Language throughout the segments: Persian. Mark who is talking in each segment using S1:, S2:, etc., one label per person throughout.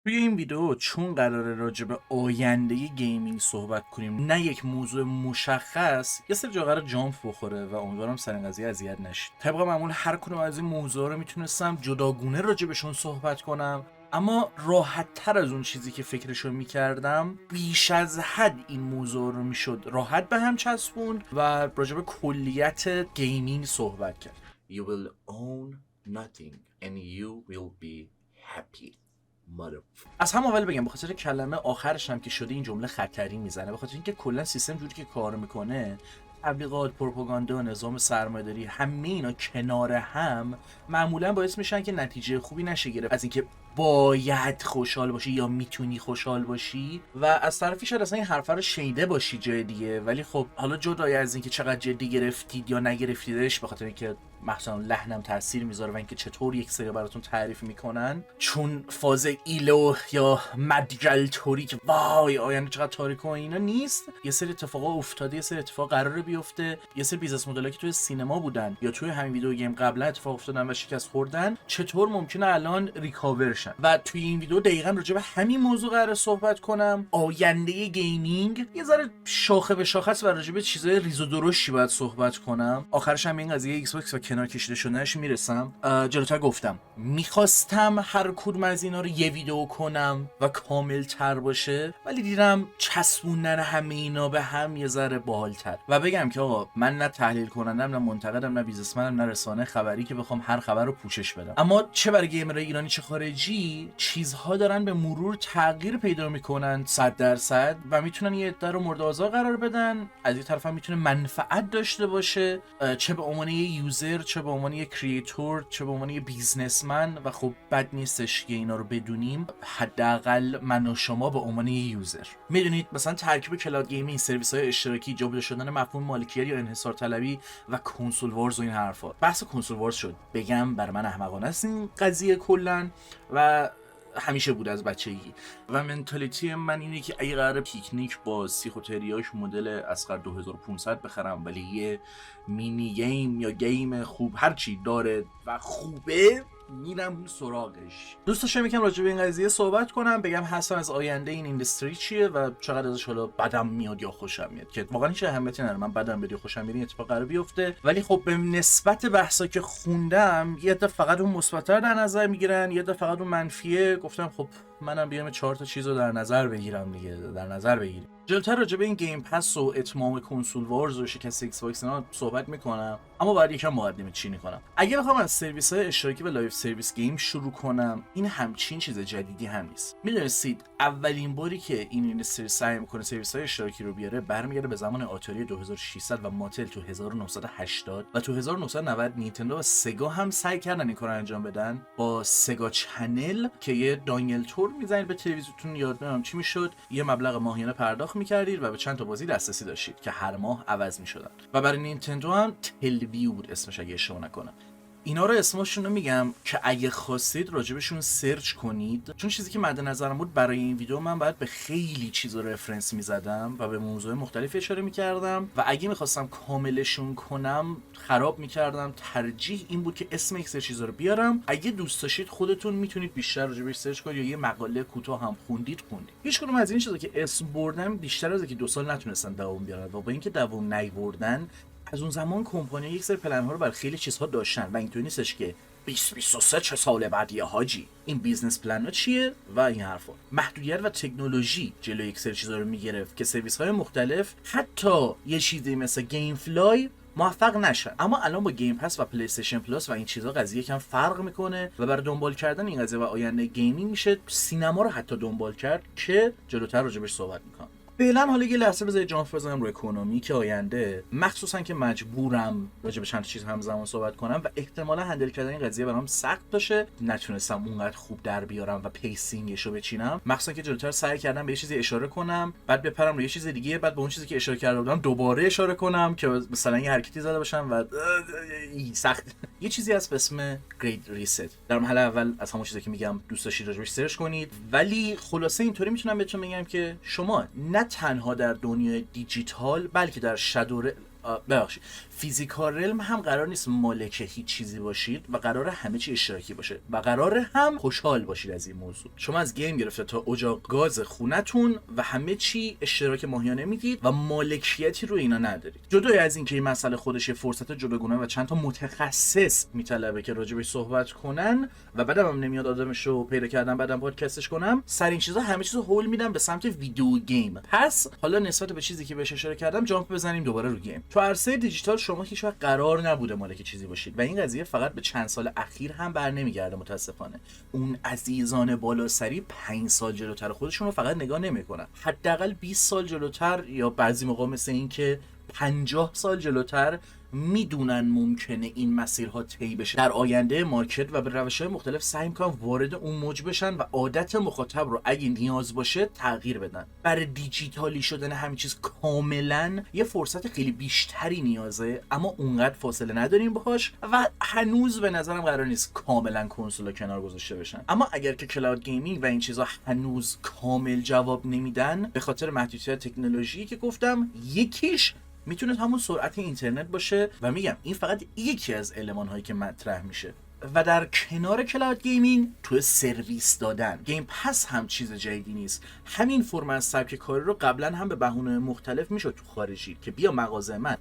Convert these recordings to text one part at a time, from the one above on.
S1: توی این ویدیو چون قراره راجع به آینده گیمینگ صحبت کنیم، نه یک موضوع مشخص، یه سری جا قراره جامپ بخوره و امیدوارم سر این قضیه اذیت نشید. طبق معمول هر کدوم از این موضوع رو میتونستم جداگونه راجع بهشون صحبت کنم، اما راحت تر از اون چیزی که فکرشو میکردم، بیش از حد این موضوع رو میشد راحت به هم چسبوند و راجع به کلیت گیمینگ صحبت کرد. You will own nothing and you will be happy. از هم اول بگم، به خاطر کلمه آخرش هم که شده این جمله خطری میزنه، به خاطر اینکه کلا سیستم جوری که کار میکنه، تبلیغات، پروپاگاندا، نظام سرمایه‌داری، همه اینا کنار هم معمولا باعث میشن که نتیجه خوبی نشه گرفت از اینکه باید خوشحال باشی یا میتونی خوشحال باشی. و از طرفی شاید اصلا این حرفا رو شنیده باشی جای دیگه، ولی خب حالا جدای از اینکه چقدر جدی گرفتید یا نگرفتیدش، به خاطر اینکه مثلا لحنم تاثیر میذاره و اینکه چطور یک سری براتون تعریف میکنن، چون فاز ایلو یا مدگل توری که وای آینده چقدر تاریک و اینا نیست. یه سری اتفاقا افتاده، یه سری اتفاق قراره بیفته، یه سری بیزنس مدلایی که توی سینما بودن یا توی همین ویدیو گیم قبلا اتفاق افتادن و شکست خوردن، چطور ممکنه الان ریکاور شن. و توی این ویدیو دقیقاً راجع به همین موضوع قراره صحبت کنم. آینده گیمینگ یه ذره شاخه به شاخه است و راجع به چیزای ریز و درشتی باید صحبت کنم. آخرش هم این قضیه ایکس باکس و کنار کشیده شدنش میرسم. جلوتر گفتم میخواستم هر کدوم از اینا رو یه ویدیو کنم و کامل تر باشه، ولی دیدم چسبوندن همه اینا به هم یه ذره باحال‌تر. و بگم که آقا من نه تحلیل کنندم، نه منتقدم، نه بیزنسمنم، نه رسانه خبری که بخوام هر خبر رو پوشش بدم. اما چه برای گیمرهای ایرانی چه خارجی، چیزها دارن به مرور تغییر پیدا میکنن 100% و میتونن یه عده رو مورد آزار قرار بدن. از این طرف هم میتونه منفعت داشته باشه، چه به عنوان یه یوزر، چه به عنوان یه کریئتور، چه به عنوان یه بیزنسمن. و خب بد نیستش که اینا رو بدونیم، حداقل من و شما به عنوان یه یوزر. میدونید مثلا ترکیب کلاد گیمینگ، سرویس های اشتراکی، جابجا شدن مفهوم مالکیت یا انحصار طلبی و کنسول وارز و این حرفا. بحث کنسول وارز شد، بگم بر من احمقانه است این قضیه کلا و همیشه بود از بچگی. و منتالیتی من اینه که اگه قراره پیکنیک با سیخ و تریاش مدل اسقر 2500 بخرم، ولی یه مینی گیم یا گیم خوب هرچی داره و خوبه، میرم سراغش. دوست داشتم یکم راجع به این قضیه صحبت کنم، بگم حسن از آینده این اینداستری چیه و چقدر ازش حالا بدم میاد یا خوشم میاد، که واقعا هیچ اهمیتی نداره من بدم بیاد یا خوشم بیاد این اتفاق قرار بیفته. ولی خب به نسبت بحثا که خوندم، یه عده فقط اون مثبت‌ها در نظر میگیرن، یه عده فقط اون منفیه. گفتم خب منم بیام 4 تا چیزو در نظر بگیرم دیگه، در نظر بگیریم. جلوتر راجع به این گیم پس و اتمام کنسول وارز و شکست ایکس باکس اینا صحبت میکنم، اما باید یکم مقدمه چینی کنم. اگه بخوام از سرویس های اشتراکی و لایو سرویس گیم شروع کنم، این همچین چیز جدیدی هم نیست. میدونستید اولین باری که این اینداستری سعی میکنه سرویس های اشتراکی رو بیاره برمیگرده به زمان آتاری 2600 و ماتل تو 1980 و تو 1990 نینتندو و سگا هم سعی کردن این کارو انجام بدن با سگا چنل که یه دانگل تور میزنید به تلویزیونتون، یاد نمیدونم چی میشد، یه مبلغ ماهیانه پرداخت میکردید و به چند تا بازی دسترسی داشتید که هر ماه عوض میشدن. و برای نینتندو هم تلویو بود اسمش اگه اشتباه نکنم. اینا رو اسمشون رو میگم که اگه خواستید راجبشون سرچ کنید، چون چیزی که مد نظرم بود برای این ویدیو من باید به خیلی چیزا رفرنس میزدم و به موضوع مختلف اشاره میکردم و اگه میخواستم کاملشون کنم خراب میکردم. ترجیح این بود که اسم یک سری چیزا رو بیارم. اگه دوست داشتید خودتون میتونید بیشتر راجبش سرچ کنید یا یه مقاله کوتاه هم خوندید. هیچ کدوم از این چیزا که اسم بردم بیشتر از اینکه 2 سال نتونستن دوام بیارن و با اینکه دوام نیاوردن، از اون زمان کمپانی یک سری پلن ها رو برای خیلی چیزها داشتن و اینطوری نیستش که 2023 چه سال بعدیه حاجی، این بیزنس پلن ها چیه و این حرفا. محدودیت و تکنولوژی جلوی یک سری چیزا رو میگرفت که سرویس های مختلف، حتی یه چیزی مثل گیم فلای، موفق نشن. اما الان با گیم پس و پلی استیشن پلاس و این چیزا قضیه کم فرق میکنه و برای دنبال کردن این قضیه و آینده گیمینگ میشه سینما رو حتی دنبال کرد که جلوتر راجبش صحبت میکنم. فعلا حالا یه لحظه بذارید جامپ بزنم رو اکونومی که آینده، مخصوصا که مجبورم راجع به چند چیز همزمان صحبت کنم و احتمالا هندل کردن این قضیه برام سخت باشه، نتونستم اونقدر خوب در بیارم و پیسینگش رو بچینم. مخصوصا که جلوتر سعی کردم به یه چیزی اشاره کنم، بعد بپرم روی یه چیز دیگه، بعد به اون چیزی که اشاره کرده بودم دوباره اشاره کنم که مثلا یه حرکتی زده باشم و سخت. یه چیزی هست به اسم گرید ریست. در مرحله اول از همون چیزی که میگم دوست داشتید راجعش سرچ کنید، ولی خلاصه اینطوری میتونم بهتون بگم که شما نه تنها در دنیای دیجیتال بلکه در ببخشید فیزیکال رلم هم قرار نیست مالک هیچ چیزی باشید و قرار همه چی اشتراکی باشه و قرار هم خوشحال باشید از این موضوع. شما از گیم گرفته تا اجاق گاز خونتون و همه چی اشتراک ماهیانه میدید و مالکیتی رو اینا ندارید. جدای از اینکه این مسئله خودش یه فرصت جداگانه و چند تا متخصص میطلبه که راجبش صحبت کنن و بعدم هم نمیاد آدمش رو پیدا کردم بعدم پادکستش کنم، سر این چیزا همه چیزو هول میدم به سمت ویدیو گیم. پس حالا نسبت به چیزی که بهش اشاره کردم جامپ بزنیم دوباره رو گیم. تو عرصه دیجیتال شما هیچ وقت قرار نبوده مالک چیزی باشید و این قضیه فقط به چند سال اخیر هم برنمیگرده متاسفانه. اون عزیزان بالاسری 5 سال جلوتر خودشون رو فقط نگاه نمیکنن، حداقل 20 سال جلوتر یا بعضی موقع مثل این که 50 سال جلوتر میدونن ممکنه این مسیرها طی بشه. در آینده مارکت و به روش‌های مختلف سعی میکنن وارد اون موج بشن و عادت مخاطب رو اگه نیاز باشه تغییر بدن. برای دیجیتالی شدن همین چیز کاملا یه فرصت خیلی بیشتری نیازه، اما اونقدر فاصله نداریم باهاش و هنوز به نظرم قرار نیست کاملا کنسولا کنار گذاشته بشن. اما اگر که کلاود گیمینگ و این چیزا هنوز کامل جواب نمیدن به خاطر محدودیت تکنولوژی که گفتم، یکیش میتونه همون سرعت اینترنت باشه و میگم این فقط یکی از المان هایی که مطرح میشه. و در کنار کلاود گیمینگ تو سرویس دادن، گیم پس هم چیز جدیدی نیست. همین فرم از سبک کاری رو قبلا هم به بهونه مختلف میشد تو خارجی که بیا مغازه من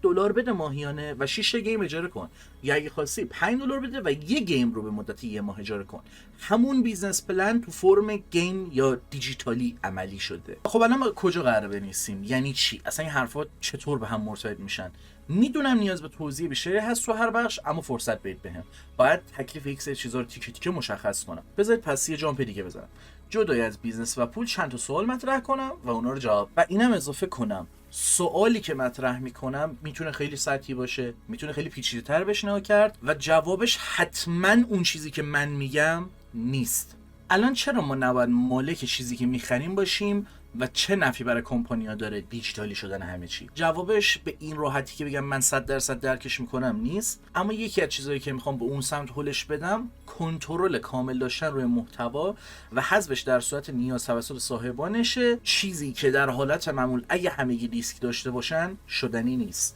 S1: $15 بده ماهیانه و 6 گیم اجاره کن، یا اگه خواستی $5 بده و یه گیم رو به مدت یه ماه اجاره کن. همون بیزنس پلن تو فرم گیم یا دیجیتالی عملی شده. خب الان ما کجا قراره بنویسیم؟ یعنی چی؟ اصلا این حرفا چطور به هم مرتبط میشن؟ میدونم نیاز به توضیح بیشتری هست تو هر بخش، اما فرصت بدید بهم. باید تکلیف یک سری چیزا رو تیکه تیکه مشخص کنم. بذارید پس یه جامپ دیگه بزنم. جدای از بیزنس و پول چند تا سوال مطرح کنم و اونا رو جواب و اینم اضافه کنم. سوالی که مطرح میکنم میتونه خیلی سطحی باشه، میتونه خیلی پیچیده‌تر بشه نگاه کرد و جوابش حتما اون چیزی که من میگم نیست. الان چرا ما نباید مالک چیزی که میخریم باشیم و چه نفعی برای کمپانی‌ها داره دیجیتالی شدن همه چی؟ جوابش به این راحتی که بگم من 100% درکش میکنم نیست، اما یکی از چیزایی که میخوام به اون سمت هلش بدم کنترل کامل داشتن روی محتوا و حذفش در صورت نیاز توسط صاحبانشه. چیزی که در حالت معمول اگه همگی دیسک داشته باشن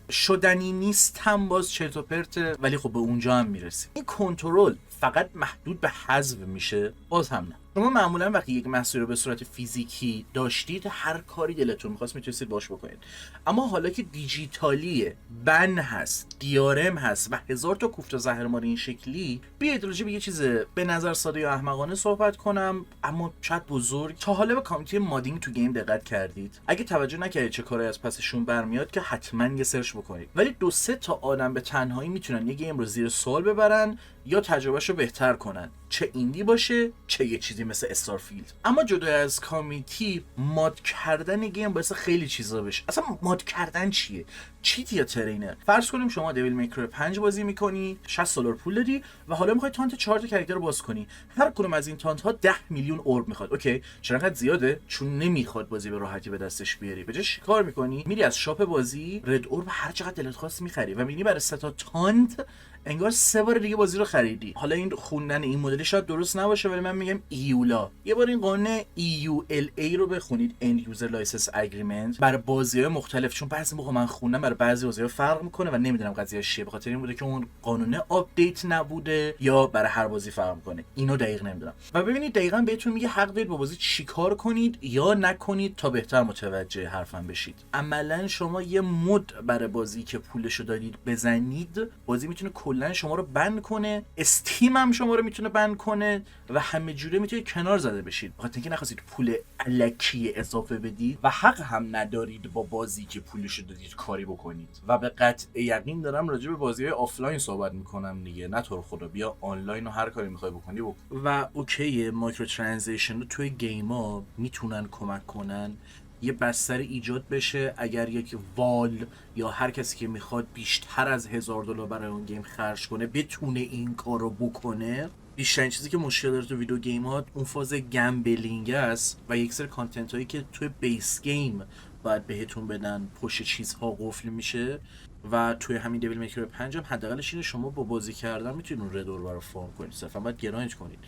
S1: شدنی نیست هم باز چرت و پرته، ولی خب به اونجا هم میرسیم. این کنترل فقط محدود به حذف میشه؟ باز هم نه. شما معمولا وقتی یک محصول رو به صورت فیزیکی داشتید هر کاری دلتون می‌خواست میتونستید باش بکنید، اما حالا که دیجیتالیه، بن هست، دیارم هست و هزار تا کوفت و زهرمار این شکلی، بیاید راجع به یه چیز به نظر ساده یا احمقانه صحبت کنم اما شاید بزرگ. تا حالا به کامیونیتی مادینگ تو گیم دقت کردید؟ اگه توجه نکردید چه کاری از پسشون برمیاد که حتما یه سرچ بکنید. ولی 2-3 تا آدم به تنهایی میتونن یه گیم رو زیر سوال ببرن یا تجربهشو بهتر کنن، چه ایندی باشه چه یه چیزی مثل استارفیلد. اما جدا از کامیتی، ماد کردن گیم باعث خیلی چیزا بشه. اصلا ماد کردن چیه؟ چیت یا ترینر؟ فرض کنیم شما دیویل میکر 5 بازی میکنی، $60 پول دادی و حالا میخوای تانت 4 تا کاراکتر رو باز کنی. هر کدوم از این تانت ها 10 میلیون اورب میخواد. اوکی، چرا انقدر زیاده؟ چون نمیخواد بازی به راحتی به دستش بیاری. به جاش چیکار میکنی؟ میری از شاپ بازی رد اورب هر چقدر دلت خواست میخری و میبینی برای 3 تا تانت انگار 3 بار دیگه بازی رو خریدی. حالا این خوندن این مدلی شاید درست نباشه ولی من میگم ایولا. یه بار این قانون EULA رو بخونید، End User License Agreement، برای بازی‌های مختلف، چون بعضی موقع من خوندم برای بعضی بازی‌ها فرق میکنه و نمیدونم قضیه‌اش چیه، به خاطر این بوده که اون قانون آپدیت نبوده یا برای هر بازی فرق میکنه، اینو دقیق نمیدونم. و ببینید دقیقاً بهتون میگه حق دارید با بازی چیکار کنید یا نکنید تا بهتر متوجه حرفم بشید. عملاً شما یه مود برای بازی که پولشو دادید بزنید، بازی میتونه کلا شما رو بند کنه، استیم هم شما رو میتونه بند کنه و همه جوره میتونید کنار زده بشید، بخاطر اینکه نخواستید پول الکی اضافه بدید و حق هم ندارید با بازی که پولشو دادید کاری بکنید. و به قطع یقین دارم راجع به بازی‌های آفلاین صحبت میکنم دیگه، نه تو رو خدا بیا آنلاین و هر کاری میخوای بکنی بکن. و اوکی، مایکرو ترانزکشن رو توی گیم‌ها میتونن کمک کنن یه بستر ایجاد بشه اگر یک وال یا هر کسی که میخواد بیشتر از $1000 برای اون گیم خرج کنه بتونه این کارو بکنه. بیشترین چیزی که مشکل داره تو ویدیو گیم ها اون فاز گمبلینگ است و یک سری کانتنت هایی که توی بیس گیم باید بهتون بدن پشت چیزها قفل میشه. و توی همین دیویل میکر 5 هم حداقلش اینه شما با بازی کردن میتونید اون ردور برای فارم کنید، صرفا باید گرایند کنید.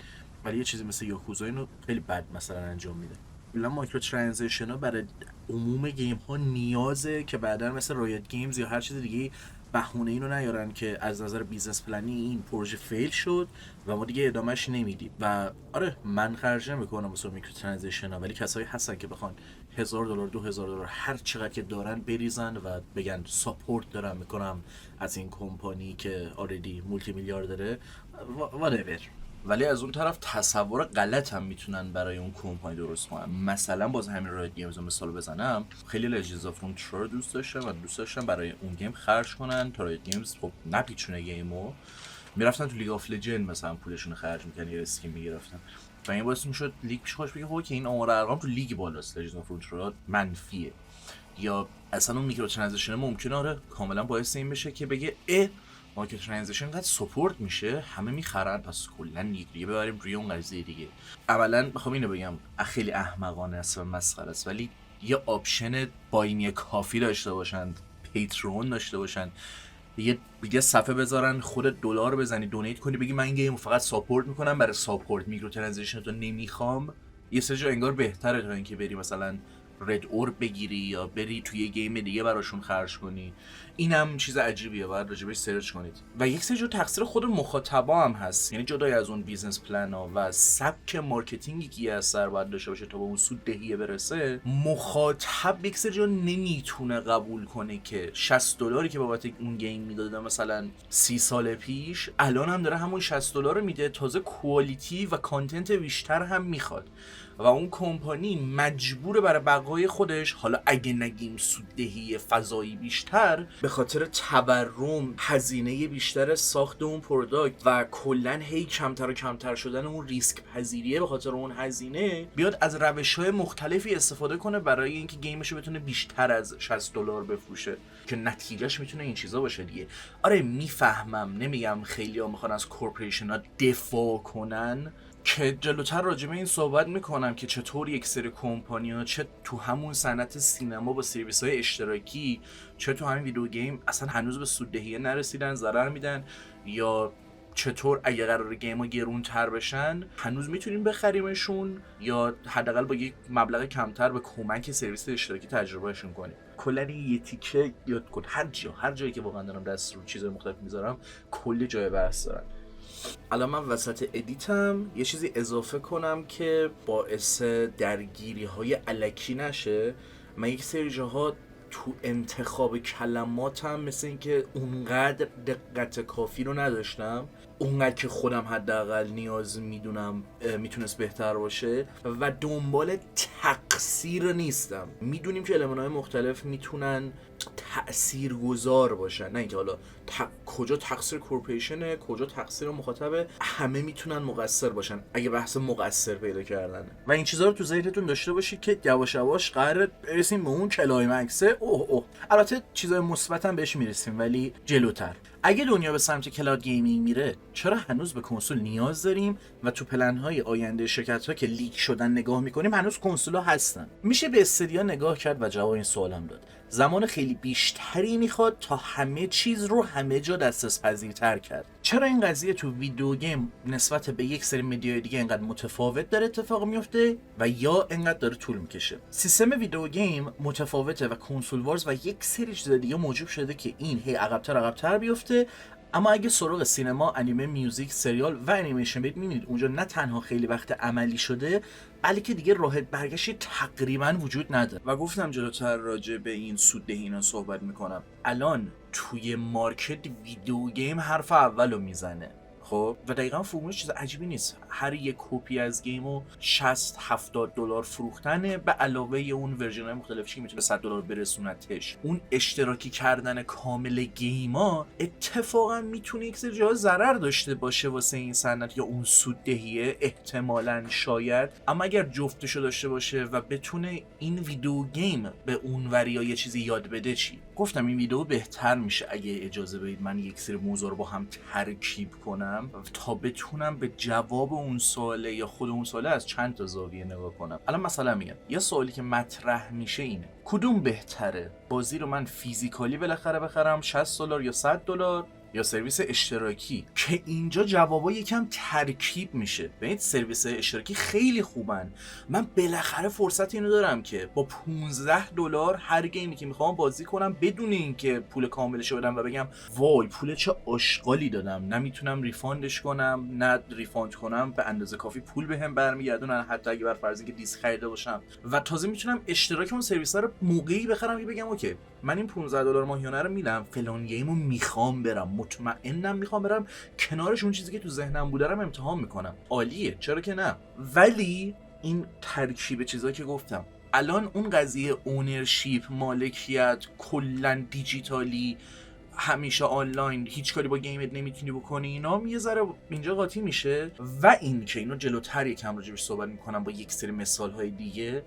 S1: ولی یه چیزی مثل یاکوزا اینو خیلی بد مثلا انجام میده. کلا مایکرو ترانزکشن ها برای عموم گیم ها نیازه که بعدا مثل رایت گیمز یا هر چیز دیگه بهونه اینو نیارن که از نظر بیزنس پلنی این پروژه فیل شد و ما دیگه ادامهش نمیدیم. و آره من خرج نمیکنم واسه میکرو ترانزکشن ها، ولی کسایی هستن که بخوان $1000 $2000 هر چقدر که دارن بریزن و بگن ساپورت دارم میکنم از این کمپانی که آردی مولتی میلیاردره whatever. ولی از اون طرف تصور غلط هم میتونن برای اون کمپانی درست کنن. مثلا باز همین رایت گیمز رو مثال بزنم، خیلی لژندز آف رون رو دوست داشتن و دوست داشتن برای اون گیم خرج کنن تا رایت گیمز خب نپیچونه گیمو، میرفتن تو لیگ آف لجند مثلا پولشون رو خرج میکنن یا اسکین میگرفتن و این باعث میشد لیگ پیش خوش بگه خب که این آمار ارقام تو لیگ بالاست، لژندز آف رون منفیه. یا اصلا اون میکرو ترانزکشن ممکنه آره کاملا باعث این بشه که بگه مارکت ترانزکشن اینقدر سپورت میشه همه میخرن، پس کلا دیگه ببریم روی اون قضیه دیگه. اولا بخوام اینو بگم خیلی احمقانه است و مسخره است، ولی یه آپشن باینی کافی داشته باشن، پیترون داشته باشن، یه صفحه بذارن خودت دلار بزنی دونیت کنی بگی من این گیمو فقط ساپورت میکنم، برای ساپورت میکرو ترانزکشن تو نمیخوام. یه سری جا انگار بهتره تا اینکه بری مثلا رد اورب بگیری یا بری توی یه گیم دیگه براشون خرج کنی. اینم چیز عجیبیه، باید راجبش سرچ کنید. و یک سری جو تقصیر خود مخاطبا هم هست، یعنی جدای از اون بیزنس پلن ها و سبک مارکتینگی که از سر باید داشته باشه تا به اون سود دهیه برسه، مخاطب یک سری جو نمیتونه قبول کنه که $60 که بابت اون گیم میداده مثلا 30 سال پیش الان هم داره همون $60 رو میده، تازه کوالیتی و کانتنت بیشتر هم میخواد و اون کمپانی مجبوره برای بقای خودش، حالا اگه نگیم سوددهی فضایی بیشتر، به خاطر تورم هزینه بیشتر ساخت اون پروداکت و کلا هی کمتر و کمتر شدن اون ریسک پذیریه به خاطر اون هزینه، بیاد از روش‌های مختلفی استفاده کنه برای اینکه گیمشو بتونه بیشتر از $60 بفروشه که نتیجهش میتونه این چیزا باشه دیگه. آره میفهمم، نمیگم خیلی‌ها میخوان از کورپوریشن‌ها دفاع کنن، که جلوتر راجع به این صحبت میکنم که چطور یک سری کمپانی‌ها چه تو همون صنعت سینما با سرویس‌های اشتراکی چه تو همین ویدیو گیم اصلا هنوز به سوددهی نرسیدن، ضرر میدن، یا چطور اگه قرار گیم‌ها گرون‌تر بشن هنوز میتونیم بخریمشون یا حداقل با یک مبلغ کمتر به کمک سرویس اشتراکی تجربهشون کنیم. کلا یه تیکه یاد کن، هر جایی که واقعا دارم دست رو چیزای مختلف میذارم کلی جای بحث دارن. الان من وسط ادیتم یه چیزی اضافه کنم که باعث درگیری های الکی نشه. من یک سری جاها تو انتخاب کلماتم مثل این که اونقدر دقت کافی رو نداشتم، اونقدر که خودم حداقل نیاز میدونم میتونست بهتر باشه و دنبال تقصیر نیستم. میدونیم که المان‌های مختلف میتونن تأثیرگذار باشن، نه اینکه حالا کجا تقصیر کورپوریشنه کجا تقصیر مخاطبه، همه میتونن مقصر باشن اگه بحث مقصر پیدا کردنه. و این چیزا رو تو ذهنتون داشته باشید که یواش یواش قراره برسیم به اون کلایمکسه. البته چیزای مثبت هم بهش میرسیم ولی جلوتر. اگه دنیا به سمت کلاود گیمینگ میره چرا هنوز به کنسول نیاز داریم و تو پلن‌های آینده شرکت‌ها که لیک شدن نگاه می‌کنیم هنوز کنسول‌ها هستن؟ میشه به استدیا نگاه کرد و جواب این سوالم داد. زمان خیلی بیشتری میخواد تا همه چیز رو همه جا دسترس پذیرتر کرد. چرا این قضیه تو ویدیو گیم نسبت به یک سری مدیای دیگه اینقدر متفاوت داره اتفاق میفته و یا اینقدر داره طول میکشه؟ سیستم ویدیو گیم متفاوته و کنسول وارز و یک سری چیز دیگه موجب شده که این هی عقب‌تر بیفته. اما اگه سراغ سینما، انیمه، میوزیک، سریال و انیمیشن برید می‌بینید اونجا نه تنها خیلی وقت عملی شده بلکه دیگه راه برگشتی تقریبا وجود نداره. و گفتم جلوتر راجع به این سوددهی اینا صحبت میکنم. الان توی مارکت ویدیو گیم حرف اولو میزنه، خب و دقیقا فرمولش چیز عجیبی نیست. هر یک کپی از گیمو $60-70 فروختنه به علاوه اون ورژن‌های مختلفی که میتونه $100 برسونتش. اون اشتراکی کردن کامل گیما اتفاقا میتونه یک سری جاها ضرر داشته باشه واسه این صنعت یا اون سوددهیه احتمالاً شاید، اما اگر جفتشو داشته باشه و بتونه این ویدیو گیم به اون وریا یه چیزی یاد بده چی؟ گفتم این ویدیو بهتر میشه اگه اجازه بدید من یک سری موضوع رو با هم ترکیب کنم تا بتونم به جواب اون سواله یا خود اون سواله از چند تا زاویه نگاه کنم. الان مثلا میگم یه سوالی که مطرح میشه اینه کدوم بهتره؟ بازی رو من فیزیکالی بالاخره بخرم $60 یا $100 یا سرویس اشتراکی، که اینجا جوابا یکم ترکیب میشه. ببینید سرویس اشتراکی خیلی خوبن، من بالاخره فرصت اینو دارم که با $15 هر گیمی که میخوام بازی کنم بدون اینکه پول کاملش بدم و بگم وای پول چه آشغالی دادم، نمیتونم ریفاندش کنم، نه ریفاند کنم به اندازه کافی پول بهم برمیگردونن، حتی اگه بر فرض اینکه دیسک خریده باشم، و تازه میتونم اشتراک اون سرویس رو موقعی بخرم که بگم اوکی من این $15 ماهیانه رو میدم، فلان گیمو میخوام برم، مطمئنم میخوام برم، کنارش اون چیزی که تو ذهنم بوده رو امتحان میکنم. عالیه، چرا که نه. ولی این ترکیب چیزایی که گفتم الان، اون قضیه اونرشیپ، مالکیت، کلا دیجیتالی، همیشه آنلاین، هیچ کاری با گیمت نمیتونی بکنی، اینا یه ذره اینجا قاطی میشه. و این که اینو جلوتر یکم راجعش صحبت میکنم با یک سری مثالهای دیگه،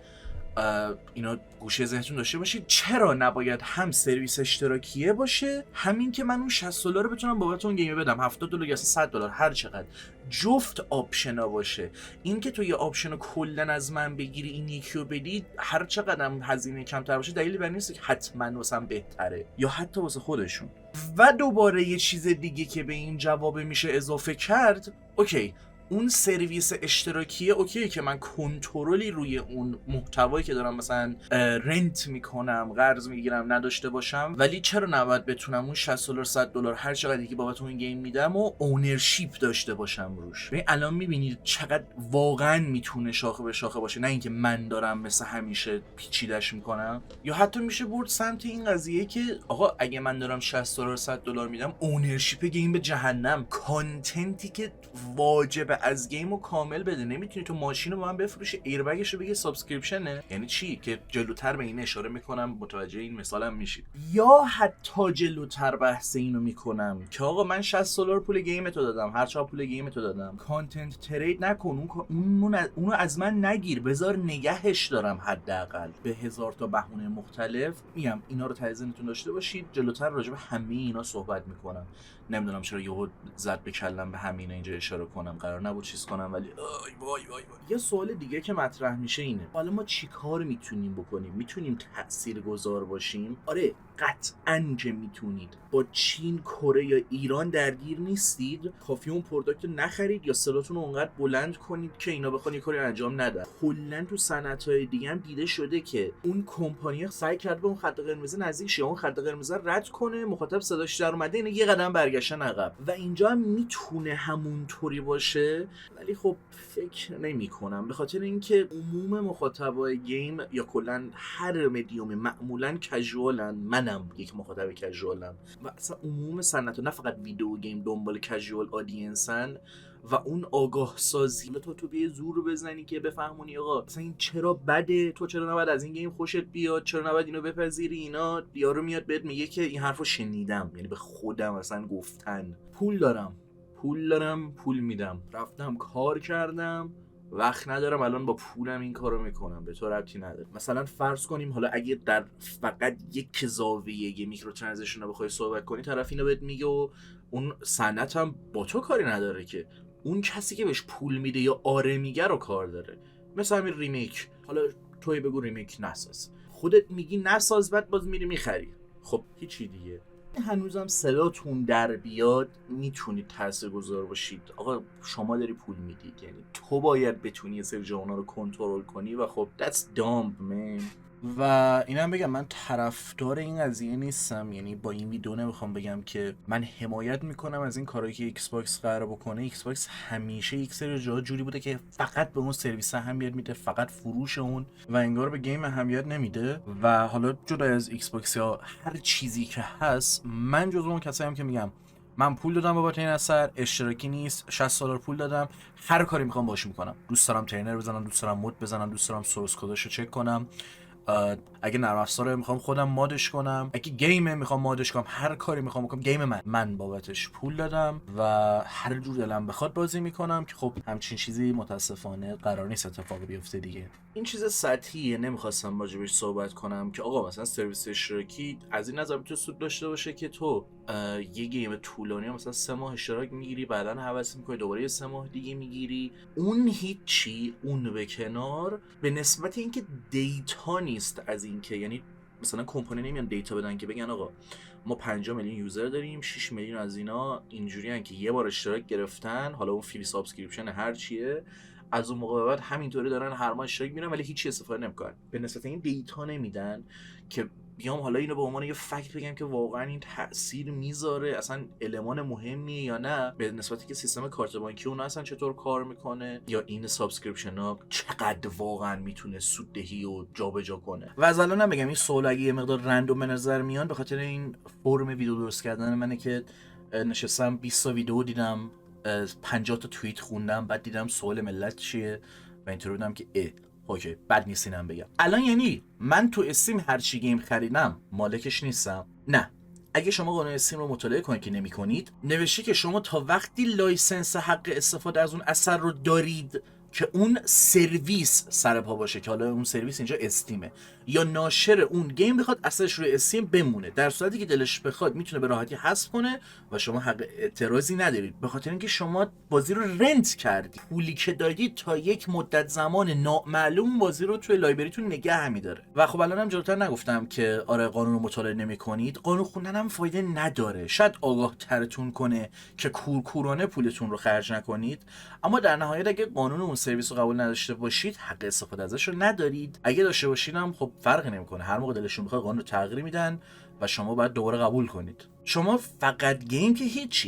S1: اینا گوشه ذهنتون داشته باشید. چرا نباید هم سرویس اشتراکیه باشه، همین که من اون $60 رو بتونم بابت اون گیم بدم، $70 یا $100 هر چقدر، جفت آپشنا باشه. این که تو یه آپشنو کلا از من بگیری این یکی رو بدی، هر چقدر هم هزینه کمتر باشه دلیلی بر نیست که حتما واسم بهتره یا حتی واسه خودشون. و دوباره یه چیز دیگه که به این جواب میشه اضافه کرد، اوکی اون سرویس اشتراکیه اوکی که من کنترلی روی اون محتوایی که دارم مثلا رنت میکنم، قرض میگیرم نداشته باشم، ولی چرا نباید بتونم اون $60 $100 هر چقدری که بابت اون گیم میدم و اونرشیپ داشته باشم روش. ببین الان میبینید چقدر واقعا میتونه شاخه به شاخه باشه، نه اینکه من دارم مثل همیشه پیچیدش میکنم. یا حتی میشه برد سمت این قضیه که آقا اگه من دارم $60 $100 میدم، اونرشیپ گیم به جهنم، کانتنتی که واجبه از گیمو کامل بده، نمیتونی تو ماشین رو با من بفروشی ایربگش رو بگی سابسکریپشنه. یعنی چی؟ که جلوتر به این اشاره میکنم متوجه این مثالم میشید. یا حتی جلوتر بحث اینو میکنم که آقا من $60 پول گیم تو دادم، هر چقدر پول گیم تو دادم، کانتنت ترید نکن، اونو از من نگیر، بذار نگهش دارم حداقل به هزار تا بهونه مختلف. میگم اینا رو ته ذهنتون داشته باشید، جلوتر راجع به همه اینا صحبت میکنم. نمیدونم چرا یهو زد به کلم به همین اینجا اشاره کنم، قرار نبود چیز کنم، ولی وای. یه سوال دیگه که مطرح میشه اینه، حالا ما چیکار میتونیم بکنیم؟ میتونیم تاثیرگذار باشیم؟ آره قطعاً که میتونید. با چین، کره یا ایران درگیر نیستید، کافی اون پروداکت رو نخرید یا سلاتون رو اونقدر بلند کنید که اینا بخوان یه کاری انجام ندن. کلا تو صنعت‌های دیگه هم دیده شده که اون کمپانی سعی کرده به اون خط قرمز نزدیک شه، اون خط قرمز رد کنه، مخاطب صداش در اومده، اینا یه قدم برگشتن عقب. و اینجا هم میتونه همونطوری باشه، ولی خب فکر نمی‌کنم، به خاطر اینکه عموم مخاطبای گیم یا کلا هر مدیوم معمولاً کژوالن، منم یک مخاطب کژوالم، و اصلا عموم صنعت نه فقط ویدیو گیم دنبال کژوال آدینسن. و اون آگاه سازی تو به زور بزنی که بفهمونی آقا مثلا این چرا بده، تو چرا نباید از این گیم خوشت بیاد، چرا نباید اینو بپذیری، اینا یارو میاد بهت میگه که این حرفو شنیدم، یعنی به خودم مثلا گفتن پول دارم پول میدم، رفتم کار کردم، وقت ندارم الان با پولم این کارو میکنم، به تو ربطی نداره. مثلا فرض کنیم حالا اگه در فقط یک زاویه میکرو ترانزکشن رو بخوای صحبت کنی، طرف اینو بهت میگه و اون صنعت هم با تو کاری نداره، که اون کسی که بهش پول میده یا آره میگه رو کار داره. مثلا همین ریمیک، حالا توی بگو ریمیک نساز، خودت میگی نساز، بعد باز میری میخری، خب هیچی دیگه. هنوزم صداتون در بیاد میتونید تاثیرگذار باشید. آقا شما داری پول میدید، یعنی تو باید بتونی یه سری جانا رو کنترل کنی و خب that's dumb man. و اینم بگم من طرفدار این قضیه نیستم، یعنی با این ویدیو نمیخوام بگم که من حمایت میکنم از این کارهایی که ایکس باکس قراره بکنه. ایکس باکس همیشه یک سری جاها جوری بوده که فقط به اون سرویس اهمیت میده، فقط فروش اون، و انگار به گیم اهمیت نمیده. و حالا جدا از ایکس باکس یا هر چیزی که هست، من جزو اون کسایی هم که میگم من پول دادم بابت این اثر، اشتراکی نیست، $60 پول دادم، هر کاری میخوام باهاش میکنم. دوست دارم ترینر بزنم، دوست دارم مود بزنم، دوست دارم سورس کداشو چک کنم، اگه نرم افزاره میخوام خودم مادش کنم، اگه گیمه میخوام مادش کنم، هر کاری میخوام بکنم گیم من بابتش پول دادم و هر جور دلم بخواد بازی میکنم. که خب همچین چیزی متاسفانه قرار نیست اتفاق بیفته دیگه. این چیز سطحیه، نمیخواستم راجبش صحبت کنم که آقا مثلا سرویس اشتراکی از این نظر میتونه سود داشته باشه که تو یه گیم طولانی مثلا 3 ماه اشتراک میگیری، بعدن هوس میکنی دوباره 3 ماه دیگه میگیری، اون هیچی، اون به کنار، به نسبت اینکه دیتا نیست از اینکه، یعنی مثلا کمپانی نمیان دیتا بدن که بگن آقا ما 5 میلیون یوزر داریم، 6 میلیون از اینا اینجوریان که یه بار اشتراک گرفتن، حالا اون فری سابسکریپشن هر چیه، از اون موقع بعد همینطوری دارن هر ماه اشتراک میگیرن ولی هیچی استفاده نمیکنن. به نسبت این دیتا نمیدن که بیام حالا اینو به عنوان یه فکت بگم که واقعا این تاثیر میذاره، اصلا المان مهمیه یا نه، به نسبتی که سیستم کارت بانکی اون اصلا چطور کار میکنه، یا این سابسکریپشن ها چقدر واقعا میتونه سوددهی و جابجا کنه. و از الان بگم این سوال اگه یه مقدار رندوم به نظر میان به خاطر این فرم ویدیو درست کردن منه که نشستم 20 تا ویدیو دیدم، 50 تا توییت خوندم، بعد دیدم سوال ملت چیه و اینطوری بودم که اوکی بد نیست اینم بگم. الان یعنی من تو استیم هر چی گیم خریدم مالکش نیستم؟ نه. اگه شما قانون استیم رو مطالعه کنید که نمی‌کنید، نوشته که شما تا وقتی لایسنس حق استفاده از اون اثر رو دارید که اون سرویس سر پا باشه، که حالا اون سرویس اینجا استیمه، یا ناشر اون گیم بخواد اثرش روی استیم بمونه، در صورتی که دلش بخواد میتونه به راحتی حذف کنه و شما حق اعتراضی ندارید، به خاطر اینکه شما بازی رو رنت کردید، پولی که دادید تا یک مدت زمان نامعلوم بازی رو توی لایبرریتون نگه می‌داره. و خب الانم جلوتر نگفتم که آره قانون رو مطالعه نمی‌کنید، قانون خوندن هم فایده نداره، شاید آگاه ترتون کنه که کورکورانه پولتون رو خرج نکنید، اما در نهایت اگه قانون اون سرویس رو قبول نداشته باشید حق استفاده ازش رو ندارید. اگه داشته باشید هم خب فرقی نمیکنه، هر موقع دلشون بخواد قانون رو تغییر میدن و شما باید دوباره قبول کنید. شما فقط گیم که هیچ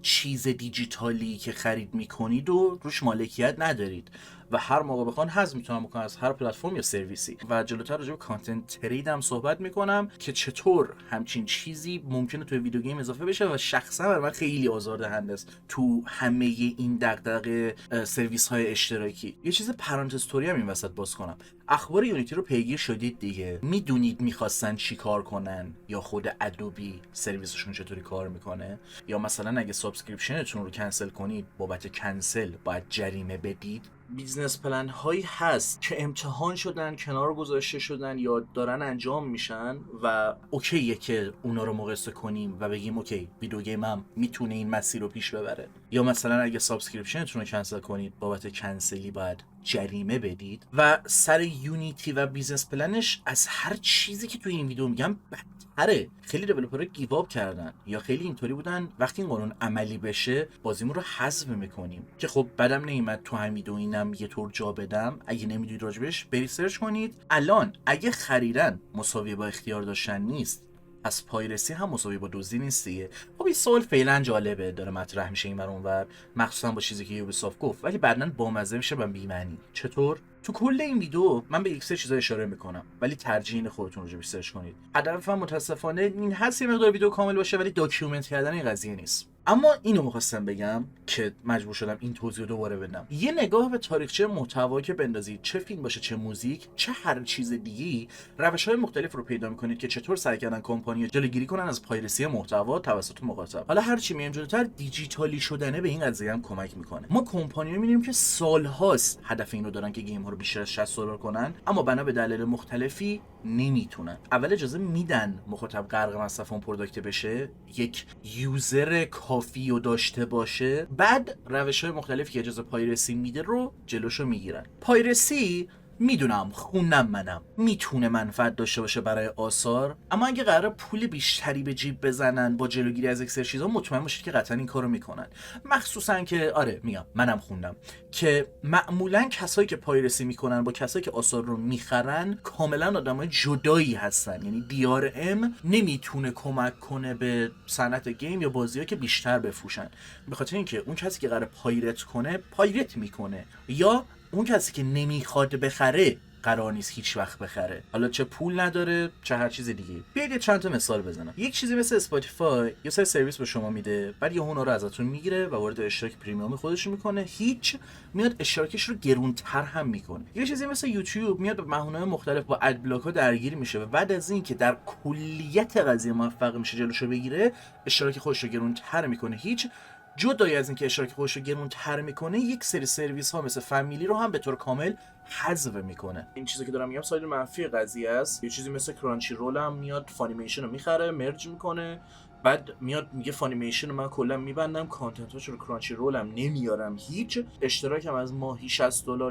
S1: چیز دیجیتالی که خرید میکنید و روش مالکیت ندارید و هر موقع بخوان حذف میتونن بکنن از هر پلتفرم یا سرویسی. و جلوتر راجع به کانتنت ترید هم صحبت میکنم که چطور همچین چیزی ممکنه توی ویدیو گیم اضافه بشه و شخصا برای من خیلی آزاردهنده است تو همه این دغدغه سرویس های اشتراکی. یه چیز پرانتز هم این وسط باز کنم، اخبار یونیتی رو پیگیر شدید دیگه؟ میدونید میخواستن چی کار کنن یا خود ادوبی سرویسشون چطوری کار میکنه؟ یا مثلا اگه سابسکریپشنتون رو کنسل کنید بابت کنسل باید جریمه بدید؟ بیزنس پلن هایی هست که امتحان شدن، کنار گذاشته شدن یا دارن انجام میشن و اوکیه که اونا رو مقایسه کنیم و بگیم اوکی ویدیو گیم هم میتونه این مسیر رو پیش ببره. یا مثلا اگه سابسکریپشنتون رو کنسل کنید بابت کنسلی باید جریمه بدید. و سر یونیتی و بیزنس پلنش از هر چیزی که توی این ویدیو میگم بدتره. خیلی دیولپرها گیو آپ کردن یا خیلی اینطوری بودن وقتی این قانون عملی بشه بازیمون رو حذف میکنیم، که خب بعدم نمیاد تو همین ویدیو اینم یه طور جا بدم. اگه نمیدونید راجبش برید سرچ کنید. الان اگه خریدن مساوی با اختیار داشتن نیست، از پایرسی هم مساوی با دزدی نیست دیگه. خب این سوال فعلا جالبه داره مطرح میشه این ور اونور، مخصوصا با چیزی که یوبیسافت گفت، ولی بعداً بامزه میشه و بی‌معنی. چطور؟ تو کل این ویدیو من به یک سری چیزا اشاره میکنم ولی ترجیح این خودتون راجعش سرچ کنید. هدفم متاسفانه این هست یه مقدار ویدیو کامل باشه ولی داکیومنت کردن این قضیه نیست. اما اینو می‌خواستم بگم که مجبور شدم این توضیح دوباره بدم. یه نگاه به تاریخچه محتوا که بندازید، چه فیلم باشه چه موزیک چه هر چیز دیگه‌ای، روش‌های مختلف رو پیدا می‌کنید که چطور سعی کردن کمپانی‌ها جلوگیری کنن از پایرسی محتوا توسط مخاطب. حالا هر چی میایم جلوتر دیجیتالی شدنه به این قضیه هم کمک می‌کنه. ما کمپانی‌ها می‌بینیم که سال‌هاست هدف اینو دارن که گیم‌ها رو بیشتر از 60 دلار کنن، اما بنا به دلایل مختلفی نمیتونن. اول اجازه میدن مخاطب غرق مصرف اون پروداکت بشه، یک یوزر کافی رو داشته باشه، بعد روش‌های مختلفی که اجازه پایرسی میده رو جلوشو میگیرن. پایرسی میدونم خوندم منم میتونه منفعت داشته باشه برای آثار، اما اگه قراره پول بیشتری به جیب بزنن با جلوگیری از اکثر چیزا، مطمئن باشید که قطعا این کارو میکنن. مخصوصا که آره میگم منم خوندم که معمولا کسایی که پایرسی میکنن با کسایی که آثار رو میخرن کاملا آدمای جدایی هستن. یعنی DRM نمیتونه کمک کنه به صنعت گیم یا بازی‌ها که بیشتر بفروشن، به خاطر اینکه اون کسی که قراره پایرت کنه پایرت میکنه، یا اون کسی که نمیخواد بخره قرار نیست هیچ وقت بخره، حالا چه پول نداره چه هر چیز دیگه. بیاید چند تا مثال بزنم. یک چیزی مثل اسپاتیفای یه سری سرویس به شما میده، بعد یه اونا رو ازتون میگیره و وارد اشتراک پریمیوم خودش میکنه، هیچ میاد اشتراکش رو گرونتر هم میکنه. یه چیزی مثل یوتیوب میاد به بهونه‌های مختلف با اد بلاک ها درگیر میشه و بعد از این که در کلیت قضیه موفق میشه جلوشو بگیره، اشتراک خودش رو گرونتر میکنه. هیچ جدای از اینکه اشتراک خودش رو گرونتر میکنه، یک سری سرویس ها مثل فامیلی رو هم به طور کامل حذف میکنه. این چیزی که دارم میگم ساید منفی قضیه است. یه چیزی مثل کرانچی رول هم میاد فانیمیشن رو میخره، مرج میکنه، بعد میاد میگه فانیمیشن رو من کلا میبندم، کانتنتاشو رو کرانچی رولم نمیارم، هیچ اشتراکم از ماهی $60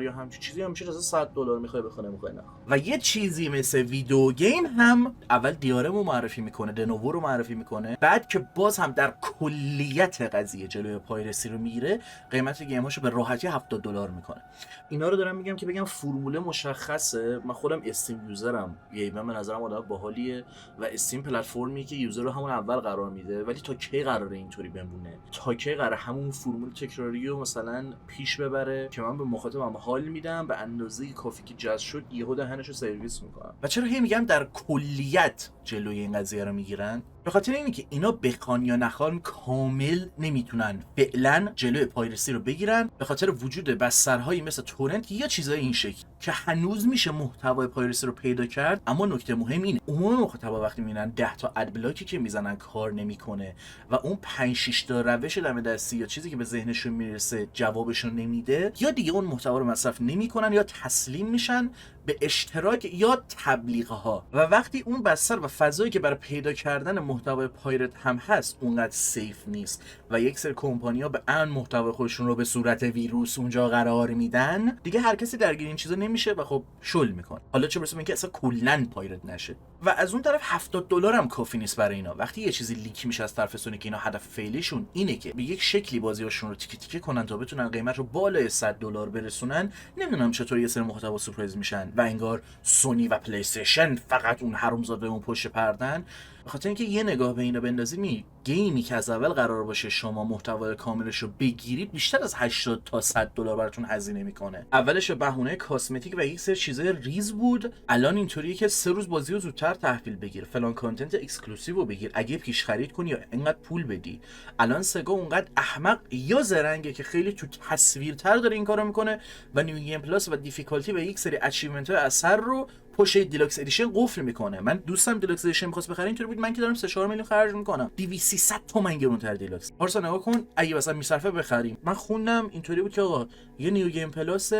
S1: یا همچین چیزی هم میشه، اصلا $100 میخوای بخونه میخوای نه. و یه چیزی مثل ویدیو گیم هم اول دیارم رو معرفی میکنه، دنوو رو معرفی میکنه، بعد که باز هم در کلیت قضیه جلوی پایرسی رو میگیره، قیمت گیماشو به راحتی $70 میکنه. اینا رو دارم میگم که بگم فرموله مشخصه. من خودم استیم یوزرم، یه به نظرم آدم باحالیه و استیم پلتفرمی که یوزر رو همون اول قرار میده، ولی تا کی قراره اینطوری بمونه؟ تا کی قراره همون فرمول تکراری رو مثلا پیش ببره که من به مخاطبم حال میدم به اندازه کافی که جذب شد یهو دهنشو سرویس میکنم؟ و چرا هی میگم در کلیت جلوی این قضیه رو میگیرن؟ به خاطر اینه که اینا بخوان یا نخوان کامل نمیتونن فعلا جلوی پایرسی رو بگیرن، به خاطر وجود بسترهایی مثل تورنت یا چیزای این شکل که هنوز میشه محتوای پایرسی رو پیدا کرد. اما نکته مهم اینه عموم مخاطبا وقتی میبینن 10 تا اد بلاکی که میزنن کار نمیکنه و اون 5 6 تا روش دم دستی یا چیزی که به ذهنشون میرسه جوابشون نمیده، یا دیگه اون محتوا رو مصرف نمیکنن یا تسلیم میشن به اشتراک یا تبلیغ ها. و وقتی اون بستر و فضایی که برای پیدا کردن محتوای پایرت هم هست اونقدر سیف نیست و یک سری کمپانی‌ها به ان محتوای خودشون رو به صورت ویروس اونجا قرار میدن، دیگه هر کسی درگیر این چیزا نمیشه و خب شل میکنه. حالا چه برسه اینکه اصلا کلا پایرت نشه. و از اون طرف $70 هم کافی نیست برای اینا. وقتی یه چیزی لیک میشه از طرف سونی که اینا هدف فعلیشون اینه که به یک شکلی بازیاشون رو تیکه تیکه کنن تا بتونن قیمت رو بالای $100 برسونن، نمیدونم چطور یه سری محتوا سورپرایز میشن و انگار سونی و پلی استیشن فقط اون حرومزاده اون پشت پردن. به خاطر اینکه یه نگاه به اینا بندازیم، گیمی که از اول قرار باشه شما محتوای کاملش رو بگیرید بیشتر از 80 تا $100 براتون هزینه میکنه. اولش به بهونه کاسمتیک و یک سری چیزای ریز بود، الان اینطوریه که 3 روز بازی رو زودتر تحویل بگیر، فلان کانتنت اکسکلوسیو رو بگیر، اگه پیش خرید کنی یا انقدر پول بدی. الان سگا اونقدر احمق یا زرنگه که خیلی تو تصویرتر داره این کارو میکنه و نیو گیم پلاس و دیفیکالتی و یک سری اچیومنت های اثر رو پشت دیلکس ادیشن قفل میکنه. من دوستم دیلکس ادیشن می‌خواست بخره، اینطوری بود من که دارم 3-4 میلیون خرج میکنم 200 تومن گرونتر دیلکس. پارسا نگاه کن اگه مثلا میصرفه بخریم. من خوندم اینطوری بود که آقا یه نیو گیم پلاس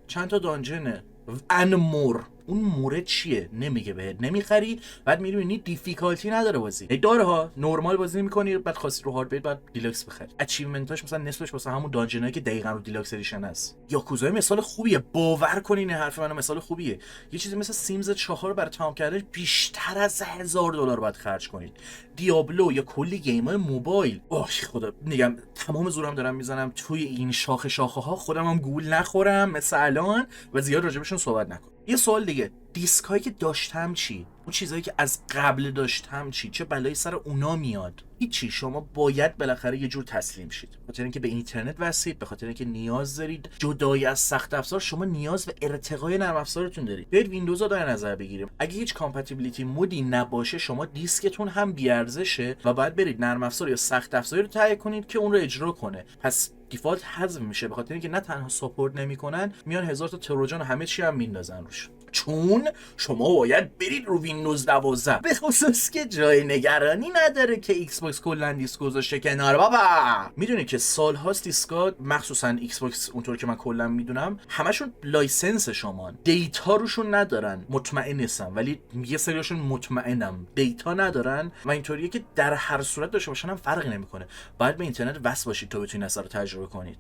S1: چند تا دانجنه ان مور، اون مورد چیه نمیگه بهت، نمیخری، بعد میری میبینی دیفیکالتی نداره بازی، داره ها نورمال بازی میکنی، بعد خاصی رو هارد بیت بعد دیلکس بخری. اچیومنتاش مثلا نصفش واسه همون دانجنایی که دقیقاً رو دیلکس ادیشن است. یاکوزا مثال خوبیه، باور کنین حرف منو، مثال خوبیه. یه چیزی مثل سیمز 4 برای تمام کردن بیشتر از $1000 باید خرج کنید. دیابلو یا کلی گیم‌های موبایل، اوه خدا میگم تمام زورم دارم میزنم توی این شاخه ها، خودم هم گول نخورم مثلا الان و زیاد راجبشون صحبت نکنم. یه سوال دیگه، دیسکایی که داشتم چی؟ اون چیزایی که از قبل داشتم چی؟ چه بلایی سر اونا میاد؟ هیچی، شما باید بالاخره یه جور تسلیم شید. به خاطر اینکه به اینترنت وصلید، به خاطر اینکه نیاز دارید جدای از سخت افزار، شما نیاز به ارتقای نرم افزارتون دارید. برید ویندوز رو در نظر بگیریم. اگه هیچ کامپتیبیلیتی مودی نباشه، شما دیسکتون هم بی‌ارزشه و باید برید نرم افزار یا سخت افزاری رو تهیه کنید که اون رو اجرا کنه. پس دیفالت حذف میشه، به خاطر اینکه نه تنها ساپورت نمیکنن، میان 1000 تا تروجان و همه چی هم میندازن روش. چون شما باید برید رو ویندوز 12، به خصوص که جای نگرانی نداره که ایکس باکس کلا دیسک گذاشته کنار. بابا میدونی که سال هاست دیسکا، مخصوصا ایکس باکس اونطور که من کلا میدونم، همشون لایسنس شما، دیتا روشون ندارن. مطمئن نیستم ولی یه سریاشون مطمئنم دیتا ندارن و اینطوریه که در هر صورت داشته باشن هم فرقی نمیکنه. باید به اینترنت وصل باشید تا بتونید اثر رو تجربه کنید.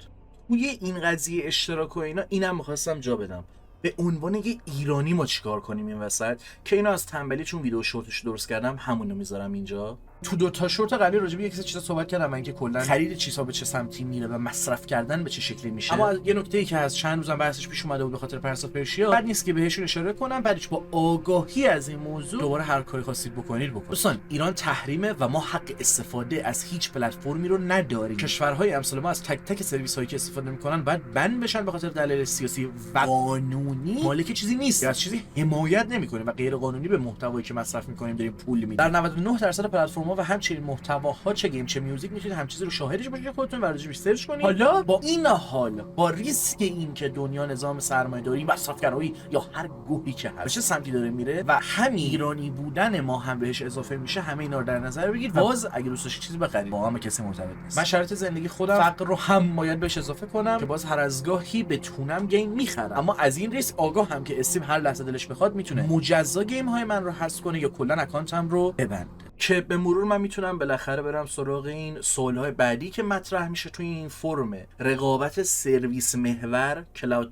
S1: توی این قضیه اشتراک و اینا، اینم می‌خواستم جا بدم. به عنوان یه ایرانی ما چیکار کنیم این وسط که اینا از تنبلی، چون ویدیو شورتش درست کردم همونو میذارم اینجا. تو 2 تا شورت قبلی راجع به یک سری چیزا صحبت کردم، من که کلا خرید چیزا به چه سمتی میره و مصرف کردن به چه شکلی میشه. اما یه نکته‌ای که از چند روزم بحثش پیش اومده بود به خاطر پرنس اف پرشیا، بعد نیست که بهشون اشاره کنم، بعدش با آگاهی از این موضوع دوباره هر کاری خواستید بکنید. دوستان، ایران تحریمه و ما حق استفاده از هیچ پلتفرمی رو نداریم. کشورهای امثال ما از تک تک سرویس‌هایی که استفاده می‌کنن باید بن بشن به خاطر دلایل سیاسی و قانونی. مالک چیزی نیست، از چیزی حمایت نمی‌کنه و غیر قانونی به محتوایی که مصرف می‌کنیم داریم پول میدیم. در 99% پلتفرم‌ها و همچنین محتواها، چه گیم چه میوزیک، میتونید هم چیزی رو شاهدش باشید، خودتون ورزش سرچ کنید. حالا با این حال، با ریسک این که دنیا نظام سرمایه‌داری، مصرف‌گرایی یا هر گوهی که هست چه سمتی داره میره و همین ایرانی بودن ما هم بهش اضافه میشه، همه اینا رو در نظر بگیرید. باز اگه دوست داشتید چیزی بخرید، واقعا کسی مرتبط نیست. من شرایط زندگی خودم فقر رو هم باید بهش اضافه کنم که باز هر از گاهی بتونم گیم میخرم، اما از این ریسک آگاه هم که استیم هر لحظه دلش بخواد میتونه مجزا گیم های من رو حذف کنه یا کلا اکانتم رو ببنده. که به مرور من میتونم بالاخره برم سراغ این سوالهای بعدی که مطرح میشه توی این فرم رقابت سرویس محور کلاود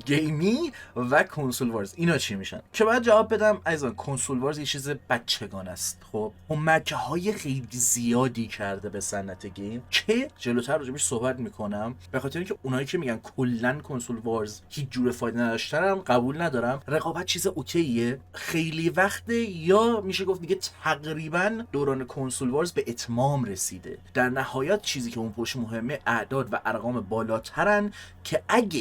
S1: گیمی و کنسول وارز. اینا چی میشن که باید جواب بدم عزیزان؟ کنسول وارز یه چیز بچگان است. خب کمک های خیلی زیادی کرده به صنعت گیم که جلوتر راجبش صحبت میکنم، به خاطر اینکه اونایی که میگن کلا کنسول وارز هیچ جور فایده نداشتن قبول ندارم. رقابت چیز اوکیه خیلی وقته، یا میشه گفت دیگه تقریبا دوران کنسول وارز به اتمام رسیده. در نهایت چیزی که اون پشت مهمه اعداد و ارقام بالاترن که اگه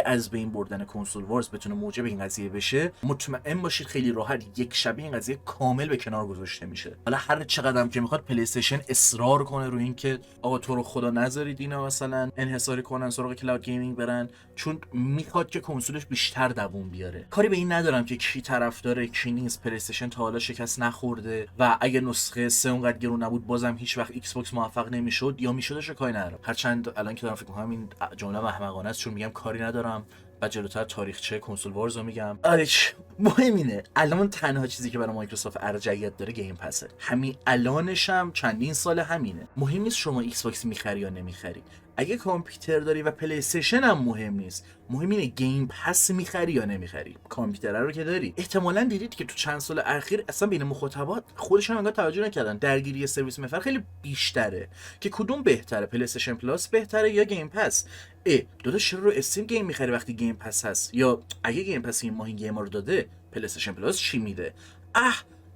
S1: از بین بردن کنسول وارز بتونه موجب این قضیه بشه، مطمئن باشید خیلی راحت یک شبه این قضیه کامل به کنار گذاشته میشه. حالا هر چقدر هم که میخواد پلی استیشن اصرار کنه روی این که آقا تو رو خدا نذارید اینا مثلا انحصاری کنن سراغ کلاود گیمینگ برن، چون میخواد که کنسولش بیشتر دووم بیاره. کاری به این ندارم که کی طرفدار کی نیست. پلی استیشن تا حالا شکست نخورده و اگه نسخه 3 اونقدر گرون نبود بازم هیچ وقت ایکس باکس موفق نمیشد یا میشدش کاری ندارم. هرچند الان که دارم فکر میکنم این جمله احمقانه است، چون میگم کاری ندارم و جلوتر تاریخچه کنسول وارز رو میگم. آرش مهم اینه الان تنها چیزی که برای مایکروسافت ارجحیت داره گیم پسه. همین الانش هم چندین سال همینه. مهم نیست شما ایکس باکس میخری یا نمیخری. اگه کامپیوتر داری و پلی استیشن هم مهم نیست، مهم اینه گیم پس میخری یا نمیخری. کامپیوتر رو که داری. احتمالاً دیدید که تو چند سال اخیر اصلا بین مخاطبات خودشون انگار توجه نکردن درگیری سرویس محور خیلی بیشتره که کدوم بهتره، پلی استیشن پلاس بهتره یا گیم پس. داداش چرا رو استیم گیم میخری وقتی گیم پس هست؟ یا اگه گیم پس این ماه گیم رو داده، پلی استیشن پلاس چی میده؟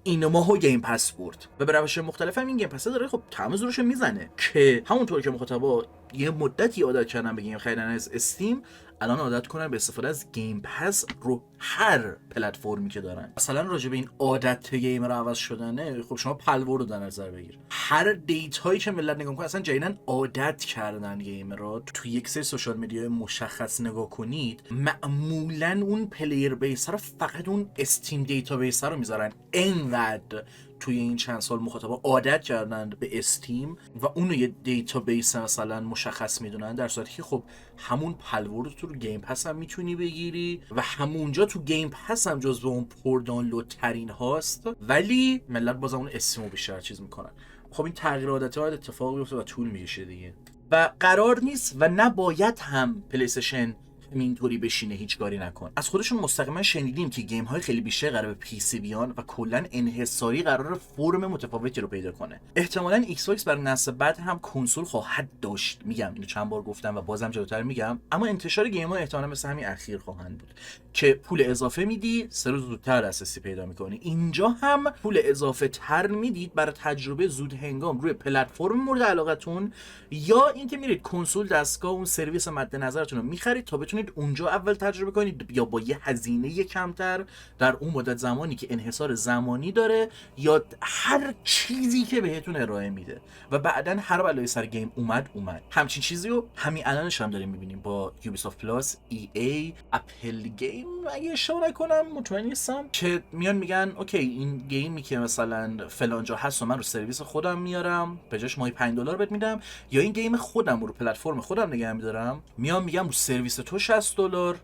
S1: این ماهو گیم پس برد و به روش مختلف هم این گیم پس داره خب طعم زورش میزنه که همونطور که مخاطبا یه مدتی عادت کردن به گیم خریدن از استیم، الان عادت کنن به استفاده از گیم پس رو هر پلتفرمی که دارن. مثلا راجع به این عادت گیم رو عوض شدنه، خب شما پلور رو در نظر بگیر. هر دیتایی که ملت نگاه میکنن اصلا جدیدن عادت کردن گیم رو. تو یک سری سوشال میدیا مشخص نگاه کنید، معمولا اون پلیر بیس رو فقط اون استیم دیتا بیس رو میذارن. انقدر توی این چند سال مخاطبا عادت کردن به استیم و اونو یه دیتابیس مثلا مشخص میدونن، در صورتی که خب همون پلور رو تو گیم پس هم میتونی بگیری و همونجا تو گیم پس هم جزو اون پر دانلود ترین هاست، ولی ملت بازم اون استیمو بیشتر چیز میکنن. خب این تغییر عادت ها اتفاق بیفته و طول میکشه دیگه و قرار نیست و نباید هم پلی استیشن اینطوری بشینه هیچ کاری نکن. از خودشون مستقیما شنیدیم که گیم های خیلی بیشتر قراره به پی سی بیان و کلا انحصاری قراره فرم متفاوتی رو پیدا کنه. احتمالاً ایکس باکس برای نسل بعد هم کنسول خواهد داشت، میگم اینو چند بار گفتم و بازم جلوتر میگم، اما انتشار گیم ها احتمالاً مثل همین اخیر خواهند بود که پول اضافه میدی 3 روز زودتر دسترسی پیدا میکنی. اینجا هم پول اضافه تر میدید برای تجربه زود هنگام روی پلتفرم مورد علاقتون، یا اینکه میرید کنسول دستگاه اون سرویس مد نظرتون رو میخرید تا بتونید اونجا اول تجربه کنید، یا با یه هزینه کمتر در اون مدت زمانی که انحصار زمانی داره یا هر چیزی که بهتون ارائه میده و بعدن هر بلای سر گیم اومد. همچین چیزی رو همین الانش هم داریم میبینیم با یوبیسافت پلاس، ای ای، اپل گیم اگه اشتباه نکنم، مطمئن نیستم، که میان میگن اوکی این گیمی که مثلا فلان جا هست و من رو سرویس خودم میارم به جاش ماهی $5 بهت میدم، یا این گیم خودم رو پلتفرم خودم نگه میدارم میام میگم رو سرویس تو $60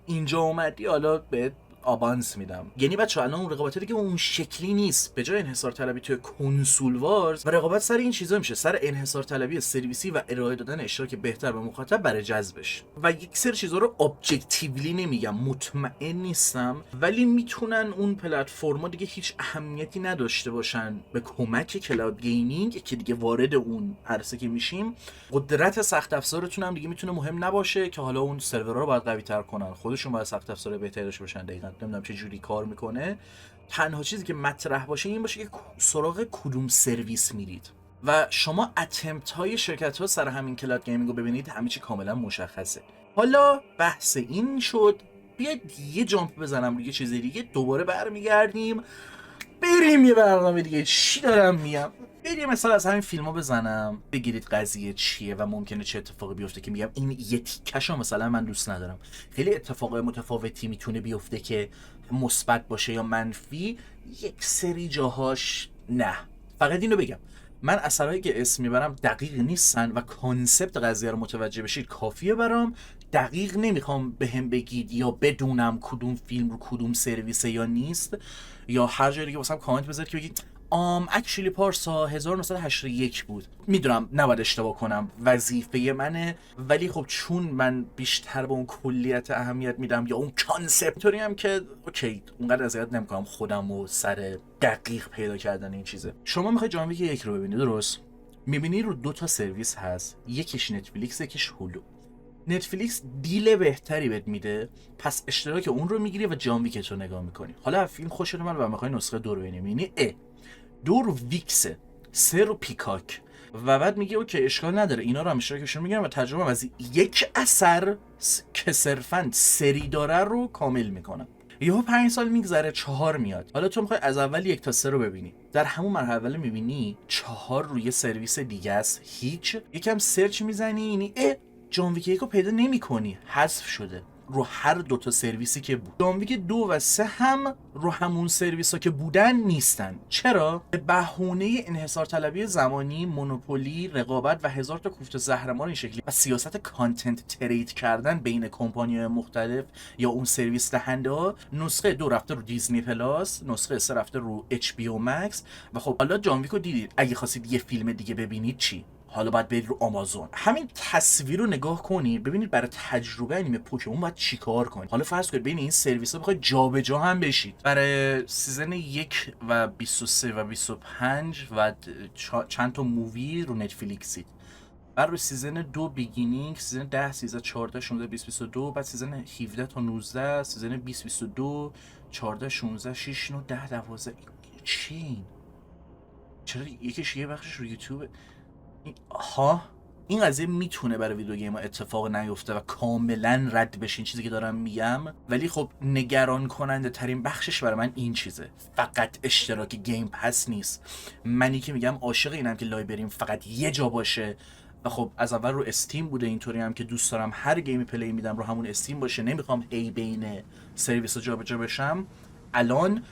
S1: اینجا اومدی حالا بهت آوانس میدم. یعنی بچه‌ها الان اون رقابت دیگه اون شکلی نیست. به جای انحصار طلبی توی کنسول وارز و رقابت سر این چیزا میشه سر انحصار طلبی سرویسی و ارائه دادن اشتراک بهتر به مخاطب برای جذبش. و یک سری چیزا رو ابجکتیولی نمیگم، مطمئن نیستم، ولی میتونن اون پلتفرما دیگه هیچ اهمیتی نداشته باشن به کمک کلاود گیمینگ که دیگه وارد اون عرصه که میشیم. قدرت سخت افزارتون هم دیگه میتونه مهم نباشه که حالا اون سرورها رو باید قوی تر کنن، خودشون باید سخت افزار بهتری داشته باشن. دقیقاً نمیدونم چه جوری کار میکنه. تنها چیزی که مطرح باشه این باشه که سراغ کدوم سرویس میرید و شما اتمپت های شرکت ها سر همین کلاود گیمینگ رو ببینید، همه چی کاملا مشخصه. حالا بحث این شد، بیاید یه جامپ بزنم روی یه چیز دیگه، دوباره برمیگردیم بریم یه برنامه دیگه. چی دارم میگم؟ بریم مثلا از همین فیلم ها بزنم بگیرید قضیه چیه و ممکنه چه اتفاقی بیفته که میگم این یه تیکشو مثلا من دوست ندارم. خیلی اتفاقای متفاوتی میتونه بیفته که مثبت باشه یا منفی، یک سری جاهاش نه. فقط اینو بگم من اثرهایی که اسم میبرم دقیق نیستن و کانسپت قضیه رو متوجه بشید کافیه برام دقیق نمیخوام بهم بگید یا بدونم کدوم فیلم رو کدوم سرویسه یا نیست، یا هر جایی که واسم کامنت بذارید که بگید اکچولی پارسا 1981 بود. میدونم نباید اشتباه کنم، وظیفه منه، ولی خب چون من بیشتر به اون کلیت اهمیت میدم یا اون کانسپتوری هم که اوکی اونقدر اذیت نمیکنم خودم و سر دقیق پیدا کردن این چیزه. شما میخوای جان ویک 1 رو ببینید، درست؟ میبینی رو 2 تا سرویس هست، یکیش نتفلیکس یکیش هولو. نتفلیکس دیل بهتری بهت میده، پس اشتراک اون رو میگیری و جان ویک رو نگاه میکنی. حالا فیلم خوشت اومد و میخوای نسخه 2 رو ببینی، 2 رو ویکسه، 3 رو پیکاک، و بعد میگه اوکی اشکال نداره اینا رو هم اشتراکشون میگیرم و تجربه از یک اثر که صرفاً سری داره رو کامل میکنم. یهو 5 سال میگذره 4 میاد، حالا تو میخوای از اول 1 تا 3 رو ببینی. در همون مرحله اول میبینی 4 روی سرویس دیگه است، هیچ. یکم سرچ میزنی اینی جان ویک 1 رو پیدا نمی‌کنی، حذف شده رو هر 2 تا سرویسی که بود. جان ویک 2 و 3 هم رو همون سرویسا که بودن نیستن. چرا؟ به بهونه انحصار طلبی زمانی، مونوپولی، رقابت و هزار تا کوفت زهرمار این شکلی و سیاست کانتنت ترید کردن بین کمپانی‌های مختلف یا اون سرویس دهنده‌ها، نسخه 2 رفته رو دیزنی پلاس، نسخه 3 رفته رو اچ بی او مکس. و خب حالا جان ویک رو دیدید، اگه خواستید یه فیلم دیگه ببینید چی؟ حالا باید برید رو آمازون، همین تصویر رو نگاه کنید ببینید برای تجربه انیمه پوکمون باید چیکار کنید. حالا فرض کنید بین این سرویس ها بخواید جابجا هم بشید. برای سیزن 1 و 23 و 25 و چند تا مووی رو نتفلیکسید. برای سیزن 2 بیگینینگ، سیزن 10 13 14 16 20 22، بعد سیزن 17 تا 19، سیزن 20 22 14 16 6 9 10 12. چی؟ چرا یکیش یه بخشش رو یوتیوب؟ این قضیه میتونه برای ویدیو گیم ها اتفاق نیفته و کاملا رد بشین چیزی که دارم میگم، ولی خب نگران کننده ترین بخشش برای من این چیزه، فقط اشتراک گیم پس نیست. منی که میگم عاشق اینم که لایبریم فقط یه جا باشه و خب از اول رو استیم بوده، اینطوری هم که دوست دارم هر گیمی پلی میدم رو همون استیم باشه، نمیخوام هی بین سرویس جابجا بشم. الان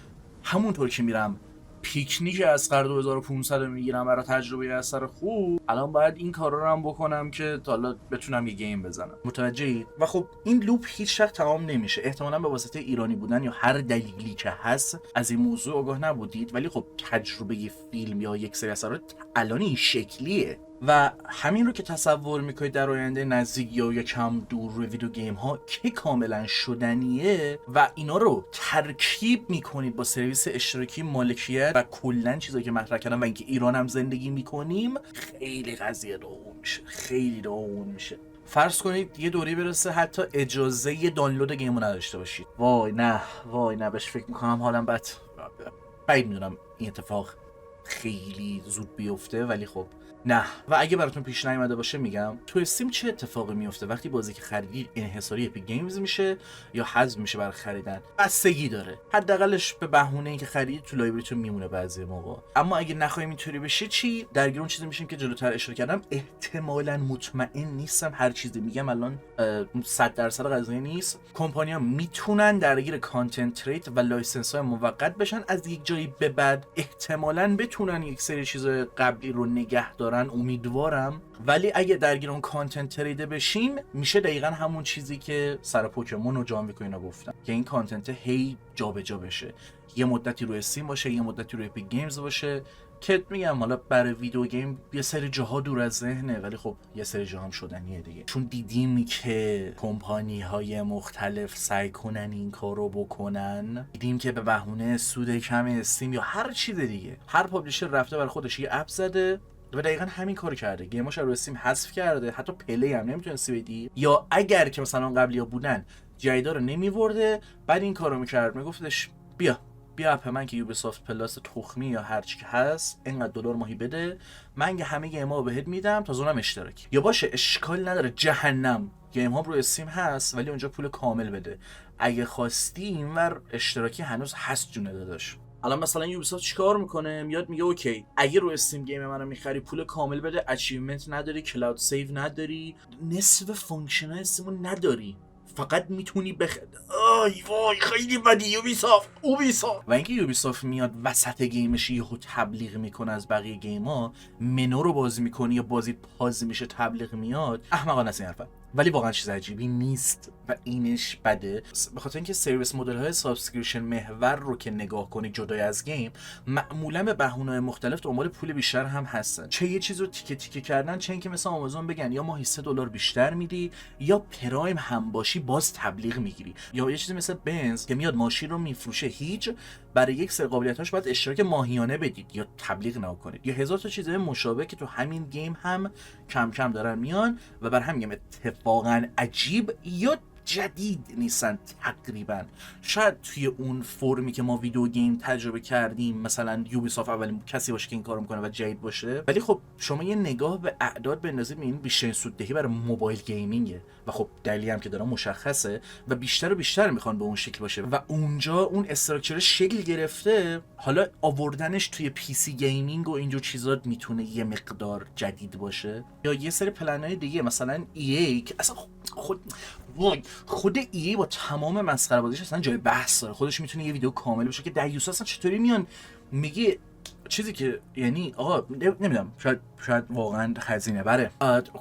S1: همونطور که میرم پیکنیک اسقر 2500 رو میگیرم برای تجربه اثر خوب، الان باید این کارا رو هم بکنم که حالا بتونم یه گیم بزنم. متوجهید؟ و خب این لوپ هیچ وقت تمام نمیشه. احتمالاً به واسطه ایرانی بودن یا هر دلیلی که هست از این موضوع آگاه نبودید، ولی خب تجربه فیلم یا یک سری اثرات الان این شکلیه و همین رو که تصور میکنید در آینده نزدیک یا یکم دور روی ویدیو گیم ها که کاملا شدنیه و اینا رو ترکیب میکنید با سرویس اشتراکی مالکیت و کلا چیزایی که مطرح کردم و اینکه ایران هم زندگی میکنیم، خیلی قضیه داغون میشه، خیلی داغون میشه. فرض کنید یه دوری برسه حتی اجازه دانلود گیمو نداشته باشید. وای نه بهش فکر میکنم حالم بعید میدونم این اتفاق خیلی زود بیفته، ولی خب نه. و اگه براتون پیش نیومده باشه میگم تو استیم چه اتفاقی میفته وقتی بازی که خریدید انحصاری اپیک گیمز میشه یا حذف میشه برای خریدن. بستگی داره، حداقلش به بهونه اینکه خرید تو لایبرریتون میمونه بعضی موقع. اما اگه نخوایم اینطوری بشه چی؟ درگیر اون چیزی میشیم که جلوتر اشاره کردم. احتمالاً مطمئن نیستم هر چیزی میگم الان 100% قضیه نیست. کمپانی‌ها میتونن درگیر کانتنت ترید و لایسنس های موقت بشن، از یک جایی به بعد احتمالاً بتونن یک سری چیز قبلی رو نگه دارن، امیدوارم. ولی اگه درگیر اون کانتنت تریده بشیم میشه دقیقاً همون چیزی که سر پوکمون و جان ویک اینا گفتم که این کانتنت هی جابجا بشه، یه مدتی روی استیم باشه، یه مدتی روی اپیک گیمز باشه. که میگم حالا برای ویدیو گیم یه سری جاها دور از ذهنه، ولی خب یه سری جاها هم شدنیه دیگه، چون دیدیم که کمپانی های مختلف سعی کنن این کارو بکنن. دیدیم که به بهونه سود کم استیم یا هر چیز دیگه هر پابلیشر رفته برای خودش یه اپ زده و دقیقاً همین کارو کرده، گیماش رو استیم حذف کرده، حتی پلی هم نمیتونستی بدی، یا اگر که مثلا قبلی‌ها بودن جدیدا رو نمیورده، بعد این کارو میکرد میگفتش بیا اپ من که یوبیسافت پلاس تخمی یا هر چی که هست اینقدر دلار ماهی بده، من همه گیم ها بهت میدم تا اونم اشتراکی. یا باشه اشکال نداره، جهنم گیم ها رو استیم هست ولی اونجا پول کامل بده، اگه خواستی اینور اشتراکی هنوز هست جونه داداش. الان مثلا یوبیسافت چیکار میکنه؟ میاد میگه اوکی اگه رو استیم گیم منو میخری پول کامل بده، اچیومنت نداری، کلاود سیو نداری، نصف فانکشن های استیمو نداری، فقط میتونی آی وای خیلی بدی یوبیسافت. و اینکه یوبیسافت میاد وسط گیمش یهو تبلیغ میکنه از بقیه گیما، منو رو بازی میکنی یا بازی پاز میشه تبلیغ میاد، احمقانه است این حرفا. ولی واقعا چیز عجیبی نیست و اینش بده، به خاطر اینکه سرویس مدل های سابسکریپشن محور رو که نگاه کنی جدای از گیم، معمولا به بهونه‌های مختلف دنبال پول بیشتر هم هستن، چه یه چیز رو تیکه تیکه کردن، چه اینکه مثل آمازون بگن یا ماهی $3 بیشتر میدی یا پرایم هم باشی باز تبلیغ میگیری، یا یه چیزی مثل بنز که میاد ماشین رو میفروشه هیچ، برای یک سری قابلیتاش باید اشتراک ماهیانه بدید یا تبلیغ نکنید، یا هزار تا چیز مشابه که تو همین گیم هم کم کم دارن میان و بر همین اتفاقا عجیب یا جدید نیستن تقریبا. شاید توی اون فرمی که ما ویدیو گیم تجربه کردیم مثلا یوبیسافت اولین کسی باشه که این کارو میکنه و جدید باشه، ولی خب شما یه نگاه به اعداد بندازید میبینید بیشترین سوددهی برای موبایل گیمینگه و خب دلیلی هم که داره مشخصه و بیشتر و بیشتر میخوان به اون شکل باشه و اونجا اون استراکچر شکل گرفته، حالا آوردنش توی پی سی گیمینگ و اینجور چیزا میتونه یه مقدار جدید باشه، یا یه سری پلن‌های دیگه مثلا ای که اصلا خود ای با تمام مسخره بازیش اصلا جای بحث داره، خودش میتونه یه ویدیو کامل بشه که دیوس اصلا چطوری میان میگه چیزی که یعنی آقا نمیدونم شاید واقعا هزینه بره،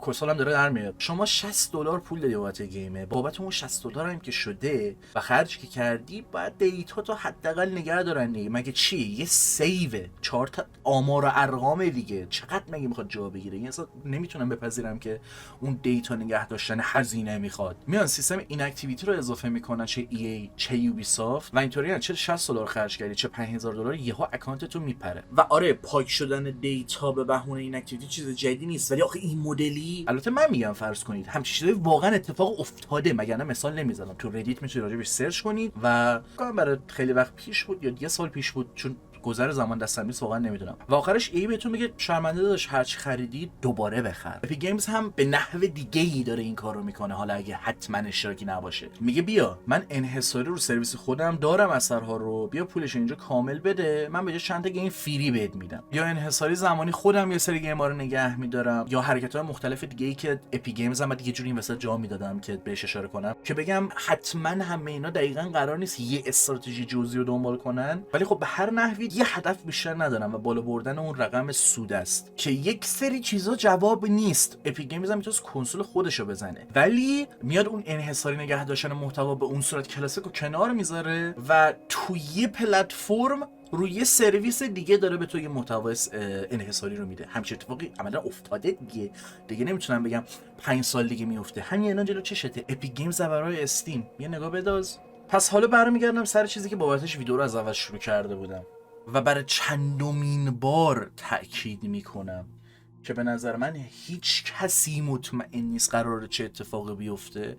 S1: کسال هم داره در میاد، شما $60 پول دادی بابت گیمه، بابت اون $60 هم که شده و خرج که کردی باید دیتا تو حداقل نگه دارن دیگه، مگه چی یه سیو 4 تا آمار و ارقام دیگه، چقدر مگه میخواد جا بگیره؟ این اصلا نمیتونم بپذیرم که اون دیتا نگه داشتن هزینه میخواد. میان سیستم این اکتیویتی رو اضافه میکنن، چه ای چه یوبیسافت، و اینطوریه چه $60 خرج کردی چه $5000 یهو اکانتتون میپره. و آره پاک شدن دیتا به بهونه این اکتیویتی چیز جدیدی نیست، ولی آخه این مدلی، البته من میگم فرض کنید همچین چیزایی واقعا اتفاق افتاده، مگر نه مثال نمیزنم، تو ردیت میتونید راجعش سرچ کنید و برای خیلی وقت پیش بود یا یه سال پیش بود چون گذر زمان دستم نیست واقعا نمیدونم، و آخرش ای بهتون میگه شرمنده داشت هرچی خریدی دوباره بخر. اپیک گیمز هم به نحو دیگه ای داره این کارو میکنه، حالا اگه حتما اشتراکی نباشه، میگه بیا من انحصاری رو سرویس خودم دارم اثرها رو، بیا پولش اینجا کامل بده، من به جای چند تا گیم فری بهت میدم، یا انحصاری زمانی خودم یه سری گیم‌ها رو نگه میدارم، یا حرکت‌های مختلف دیگه ای که اپیک گیمز هم دیگه جوری این وسط جا میدادم که بهش اشاره کنم که بگم حتما همه اینا دقیقاً قرار نیست یه استراتژی جزئی رو دنبال کنن، ولی خب به هر نحوی یه هدف بیشتر ندارم و بالا بردن اون رقم سود است که یک سری چیزا جواب نیست. اپیک گیمز هم میتونه کنسول خودشو بزنه، ولی میاد اون انحصاری نگه داشتن محتوا به اون صورت کلاسیک رو کنار میذاره و توی پلتفرم روی سرویس دیگه داره به تو یه محتوا انحصاری رو میده. همچین اتفاقی عملا افتاده دیگه نمیتونم بگم 5 سال دیگه میفته، همین الان جلو چشته. اپیک گیمز برای استیم یه نگاه بداز. پس حالا برمیگردم سر چیزی که بابتش ویدیو رو از اول شروع کرده بودم و برای چندمین بار تأکید میکنم که به نظر من هیچ کسی مطمئن نیست قراره چه اتفاقی بیفته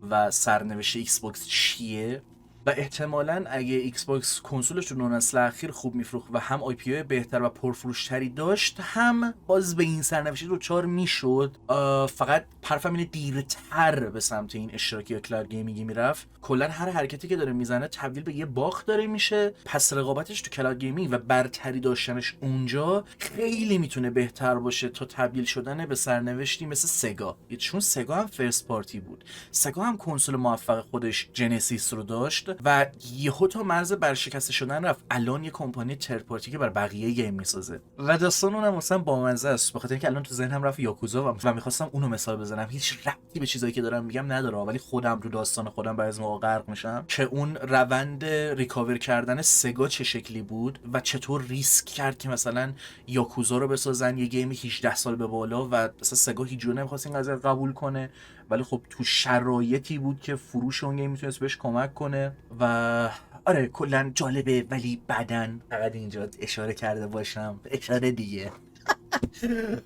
S1: و سرنوشت ایکس باکس چیه، و احتمالاً اگه ایکس باکس کنسولش رو نسل اخیر خوب میفروخت و هم آی پی او بهتر و پرفروشتری داشت، هم باز به این سرنوشت دوچار میشد. فقط حرفم اینه دیرتر به سمت این اشتراکی یا کلاود گیمینگ میرفت. کلا هر حرکتی که داره میزنه تبدیل به یه باخت داره میشه، پس رقابتش تو کلاود گیمینگ و برتری داشتنش اونجا خیلی میتونه بهتر باشه تا تبدیل شدن به سرنوشتی مثل سگا، چون سگا هم فرست پارتی بود، سگا هم کنسول موفق خودش جنسیس رو داشت و یهو تا مرز برشکسته شدن رفت، الان یه کمپانی ترد پارتی که بر بقیه گیم میسازه و داستان اونم مثلا بامزه است، بخاطر اینکه الان تو ذهنم رفت یاکوزا و میخواستم اونو مثال بزنم. هیچ ربطی به چیزایی که دارم میگم نداره، ولی خودم تو داستان خودم بعضی موقع غرق میشم که اون روند ریکاور کردن سگا چه شکلی بود و چطور ریسک کرد که مثلا یاکوزا رو بسازن، یه گیم 18 سال به بالا، و مثلا سگا هیچ جور نمیخواست این قضیه قبول کنه، ولی خب تو شرایطی بود که فروش اون گیم میتونست بهش کمک کنه. و آره کلا جالبه، ولی بعدن فقط اینجا اشاره کرده باشم، اشاره دیگه.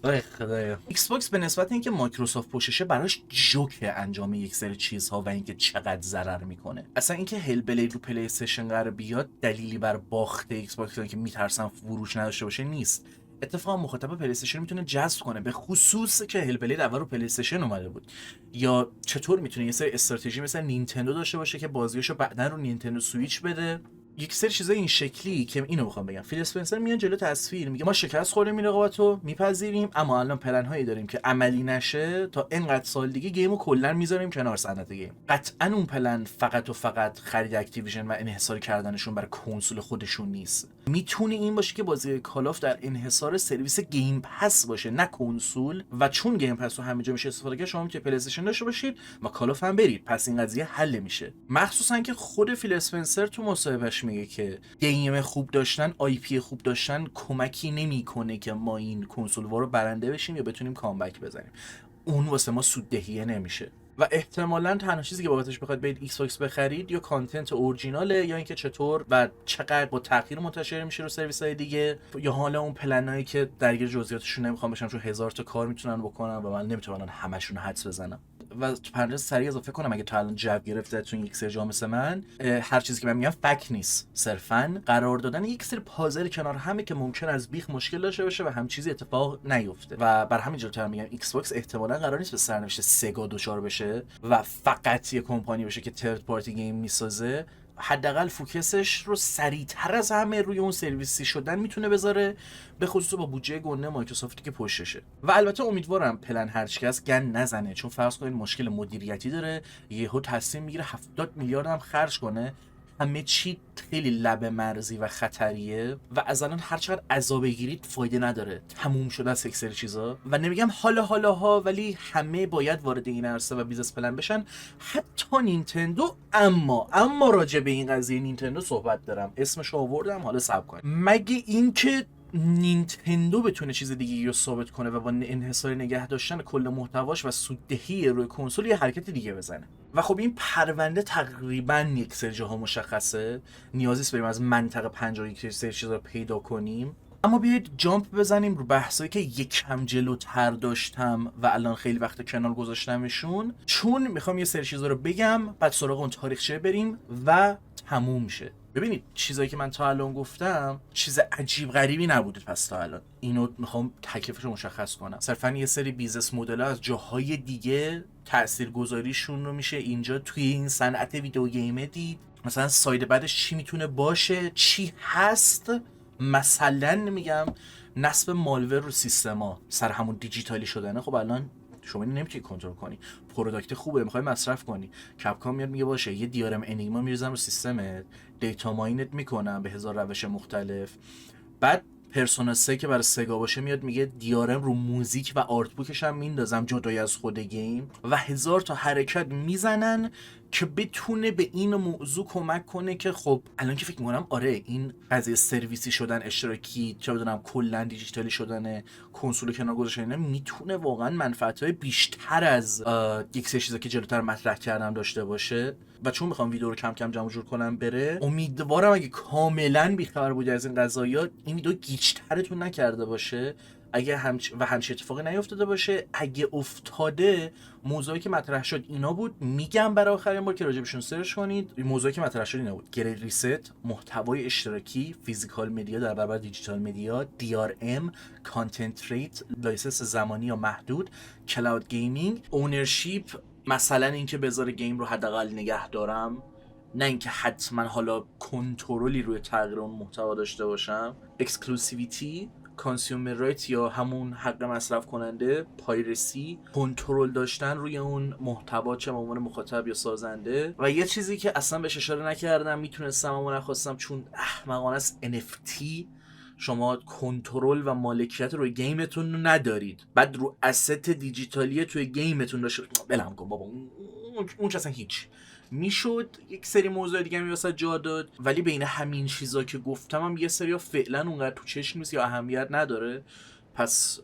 S1: آره خدایا، ایکس باکس به نسبت اینکه مایکروسافت پوششه براش جوکه انجام یک سری چیزها و اینکه چقدر ضرر میکنه. اصلا اینکه هل بلید رو پلی استیشن قرار بیاد دلیلی بر باخت ایکس باکس که میترسن فروش نداشته باشه نیست. اتفاقا مخاطب پلی استیشن میتونه جذب کنه، به خصوص که هل بلید اول رو پلی استیشن اومده بود. یا چطور میتونه یه سری استراتژی مثل نینتندو داشته باشه که بازیاشو بعدن رو نینتندو سویچ بده یک سری چیزای این شکلی که اینو میخوام بگم، فیل اسپنسر میان جلو تصویر میگه ما شکست خوردیم این رقابتو میپذیریم، اما الان پلن هایی داریم که عملی نشه تا اینقدر سال دیگه گیمو کلا میذاریم کنار صنعت گیم. قطعا اون پلن فقط و فقط خرید اکتیویژن و انحصار کردنشون برای کنسول خودشون نیست. میتونه این باشه که بازی کال آف در انحصار سرویس گیم پس باشه نه کنسول، و چون گیم پس رو همه جا میشه استفاده کرد شما میتونید پلی استیشن داشته باشید و کال آف هم برید، پس این قضیه حل میشه. مخصوصا که خود فیل اسپنسر تو مصاحبهش میگه که گیم خوب داشتن، آی پی خوب داشتن کمکی نمیکنه که ما این کنسول وار رو برنده بشیم یا بتونیم کامبک بزنیم. اون واسه ما سوددهیه نمیشه و احتمالاً تنها چیزی که بابتش بخواید برید ایکس باکس بخرید یا کانتنت اورجیناله یا اینکه چطور و چقدر با تاخیر منتشر میشه رو سرویس‌های دیگه، یا حالا اون پلنایی که درگیر جزئیاتشون نمیخوام بشم چون 1000 تا کار میتونن بکنن و من نمیتونم همشون رو حدس بزنم. و تو پرانتز سریع اضافه کنم اگه تا الان جو گرفته تو یک سری جا مثل من، هر چیزی که من میگم فک نیست، صرفاً قرار دادن یک سری پازل کنار همه که ممکن از بیخ مشکل داشته باشه و هم چیزی اتفاق نیفته و بر همین جهت میگم ایکس باکس احتمالاً قرار نیست به سرنوشت سگا دچار بشه و فقط یه کمپانی بشه که ترد پارتی گیم میسازه. حداقل فوکسش رو سریعتر از همه روی اون سرویسی شدن میتونه بذاره، به خصوص با بودجه گنده مایکروسافتی که پشتشه. و البته امیدوارم پلن هرچکس گند نزنه، چون فرض کنید مشکل مدیریتی داره، یهو تصمیم میگیره 70 میلیارد هم خرج کنه، همه چی خیلی لب مرزی و خطریه و از الان هر چقدر عذاب گیرید فایده نداره، تموم شده از یک سری چیزا. و نمیگم حالا ولی همه باید وارد این عرصه و بیزنس پلن بشن، حتی نینتندو. اما راجع به این قضیه نینتندو صحبت دارم، اسمش آوردم، حالا صبر کن. مگه اینکه نینتندو بتونه چیز دیگه رو ثابت کنه و با انحصار نگه داشتن کل محتواش و سوددهی روی کنسول یه حرکت دیگه بزنه. و خب این پرونده تقریبا یک سری جاها مشخصه، نیازی نیست بریم از منطقه 50 یک سری چیزا رو پیدا کنیم. اما بیایید جامپ بزنیم رو بحثایی که یکم جلوتر داشتم و الان خیلی وقت کنار گذاشتمشون، چون میخوام یه سری چیزا رو بگم بعد سراغ اون تاریخچه بریم و تموم شه. ببینید چیزایی که من تا الان گفتم چیز عجیب غریبی نبوده، پس تا الان اینو میخوام تکلیفش رو مشخص کنم. صرفا یه سری بیزنس مدل از جاهای دیگه تاثیرگذاریشون رو میشه اینجا توی این صنعت ویدیو گیم دید. مثلا ساید بعدش چی میتونه باشه، چی هست. مثلا میگم نصب مالور رو سیستما سر همون دیجیتالی شدنه. خب الان شما اینو نمیتونی کنترل کنی، پروداکت خوبه میخوای مصرف کنی، کپکام میاد میگه باشه یه دی آر ام انیگما میریزم رو سیستمت، دیتا ماینت میکنم به هزار روش مختلف. بعد پرسونا 3 که برای سگا باشه میاد میگه دی آر ام رو موزیک و آرت بوکش هم میندازم جدای از خود گیم، و هزار تا حرکت میزنن که بتونه به این موضوع کمک کنه که خب الان که فکر میکنم آره این قضیه سرویسی شدن، اشتراکی، چه بدونم کلا دیجیتالی شدن، کنسول کنار گذاشتن، میتونه واقعا منفعت‌های بیشتر از یک سری چیزا که جلوتر مطرح کردم داشته باشه. و چون میخوام ویدیو رو کم کم جمع جور کنم بره، امیدوارم اگه کاملا بی‌خبر بودی از این قضایا این ویدیو گیج‌ترتون نکرده باشه. اگه همچین اتفاقی نیفتاده باشه، اگه افتاده موضوعی که مطرح شد اینا بود، میگم برای آخرین بار که راجبشون سرچ کنید. موضوعی که مطرح شد اینا بود: گرید ریست، محتوای اشتراکی، فیزیکال مدیا در برابر دیجیتال مدیا، دی آر ام، کانتنت ریت، لایسنس زمانی یا محدود، کلاود گیمینگ، اونرشیپ، مثلا اینکه بذار گیم رو حداقل نگه دارم، نه اینکه حتما حالا کنترلی روی تغییر اون محتوا داشته باشم، اکسکلوسیویتی، کانسیومر رایت یا همون حق مصرف کننده، پایرسی، کنترل داشتن روی اون محتوا چه به عنوان مخاطب یا سازنده. و یه چیزی که اصلا بهش اشاره نکردم، میتونستم اما نخواستم چون احمقانه است، NFT. شما کنترل و مالکیت روی گیمتون رو ندارید، بعد رو asset دیجیتالی توی گیمتون داشته بلم کن بابا، اون اصلا هیچ. میشد یک سری موضوع دیگه واسه جا داد، ولی بین همین چیزا که گفتم هم یه سری فعلا اونقدر تو چشم نیست یا اهمیت نداره، پس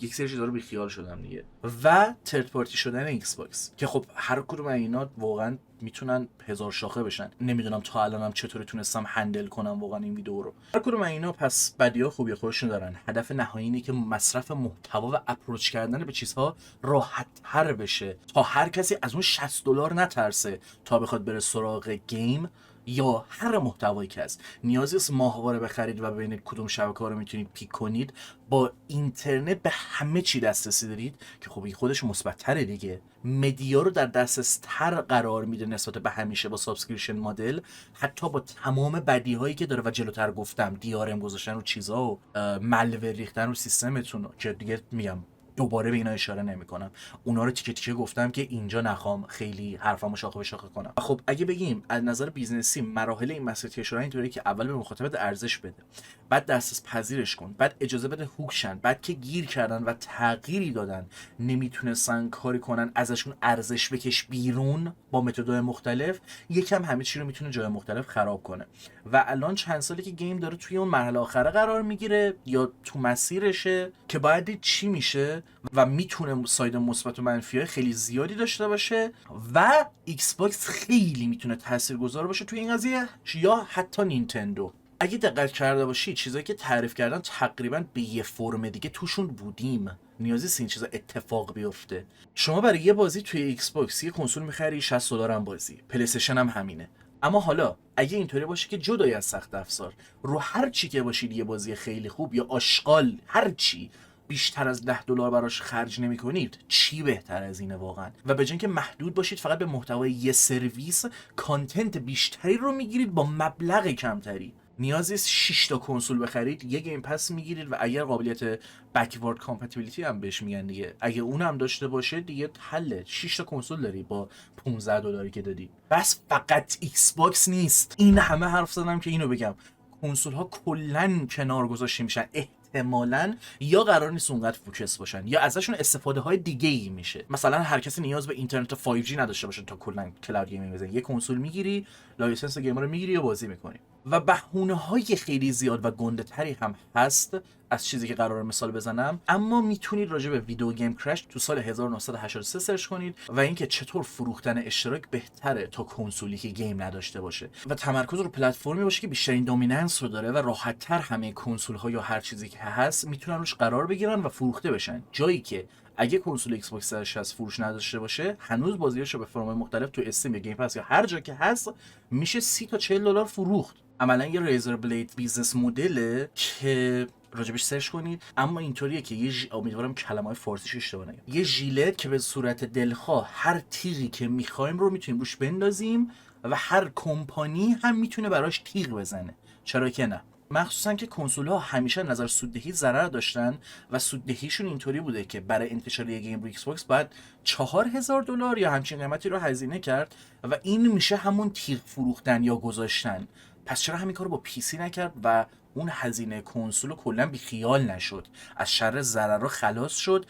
S1: یک سری چیزا رو بیخیال شدم دیگه. و ترد پارتی شدن ایکس باکس که خب هر کدوم اینا واقعا میتونن هزار شاخه بشن. نمیدونم تا الانم چطوری تونستم هندل کنم واقعا این ویدیو رو. هر کدوم اینا پس بدی‌ها خوبی خودشون دارن. هدف نهایی اینه که مصرف محتوا و اپروچ کردن به چیزها راحت تر بشه تا هر کسی از اون $60 نترسه تا بخواد بره سراغ گیم یا هر محتوایی که هست. نیازی است ماهواره بخرید و ببینید کدوم شبکه‌ها رو میتونید پیک کنید. با اینترنت به همه چی دسترسی دارید که خب این خودش مثبت‌تره دیگه. مدیا رو در دسترس تر قرار میده نسبت به همیشه با سابسکریپشن مدل، حتی با تمام بدیهایی که داره و جلوتر گفتم DRM گذاشتن رو چیزا و ملور ریختن رو سیستمتون که دیگه میگم دوباره به اینا اشاره نمی‌کنم. اونا رو تیکه تیکه گفتم که اینجا نخوام خیلی حرفمو شاخه به شاخه کنم. خب اگه بگیم از نظر بیزنسی مراحل این مسیر طی شدن اینطوریه که اول به مخاطبت ارزش بده، بعد دسترس پذیرش کن، بعد اجازه بده هوک شن، بعد که گیر کردن و تغییری دادن نمیتونستن کاری کنن ازشون ارزش بکش بیرون با متدهای مختلف، یکم همه چی رو میتونه جای مختلف خراب کنه. و الان چند سالی که گیم داره توی اون مرحله آخره قرار میگیره یا تو مسیرشه که باید دید چی میشه و میتونه ساید مثبت و منفی خیلی زیادی داشته باشه و ایکس باکس خیلی میتونه تاثیرگذار باشه توی این قضیه یا حتی نینتندو. اگه دقت کرده باشی چیزایی که تعریف کردن تقریبا به یه فرم دیگه توشون بودیم، نیازی نیست این چیزا اتفاق بیفته. شما برای یه بازی توی ایکس باکس یه کنسول میخری $60 هم بازی، پلی استیشن هم همینه. اما حالا اگه اینطوری باشه که جدای از سخت افزار رو هر چی که باشید یه بازی خیلی خوب یا آشغال هر چی بیشتر از $10 براش خرج نمی کنید، چی بهتر از اینه واقعا؟ و به جای اینکه محدود باشید فقط به محتوای یه سرویس، کانتنت بیشتری رو میگیرید با مبلغ کمتری. نیازی است 6 تا کنسول بخرید، یه گیم پس میگیرید و اگر قابلیت بکوارد کامپتیبیلیتی هم بهش میگن دیگه، اگه اون هم داشته باشه دیگه حله. 6 تا کنسول داری با $15 که دادی. بس فقط ایکس باکس نیست. این همه حرف زدم که اینو بگم کنسول ها کلا کنار گذاشته میشن، احتمالاً یا قرار نیست اونقدر فوکس باشن یا ازشون استفاده های دیگه ای میشه. مثلا هر کسی نیاز به اینترنت 5G نداشته باشه تا کلا کلاود گیمینگ بزنه، یه کنسول میگیری، لایسنس گیمر رو میگیری و بازی میکنی. و بهونه های خیلی زیاد و گنده تری هم هست از چیزی که قرار مثال بزنم، اما میتونید راجع به ویدیو گیم کرش تو سال 1983 سرچ کنید و اینکه چطور فروختن اشتراک بهتره تا کنسولی که گیم نداشته باشه و تمرکز رو پلتفرمی باشه که بیشترین دامیننس رو داره و راحت‌تر همه کنسول ها یا هر چیزی که هست میتونن روش قرار بگیرن و فروخته بشن، جایی که اگه کنسول ایکس باکس 360 فروش نداشته باشه هنوز بازیاشو به فرم‌های مختلف تو استیم یا گیم پس یا هر جا که هست میشه 30 تا $40 فروخت. عملا یه ریزر بلید بیزنس مدله که راجبش سرچ کنید، اما اینطوریه که امیدوارم کلمه‌های فارسیش اشتباه نگم، یه ژیلت که به صورت دلخواه هر تیغی که میخوایم رو میتونیم روش بندازیم و هر کمپانی هم میتونه براش تیغ بزنه، چرا که نه؟ مخصوصا که کنسول‌ها همیشه نظر سوددهی ضرر داشتن و سوددهیشون اینطوری بوده که برای انتشار یک گیم رو ایکس باکس باید $4000 یا همچین قیمتی رو هزینه کرد و این میشه همون تیغ فروختن یا گذاشتن. پس چرا همین کارو با پی سی نکرد و اون هزینه کنسول کلا بی خیال نشد، از شر ضرر خلاص شد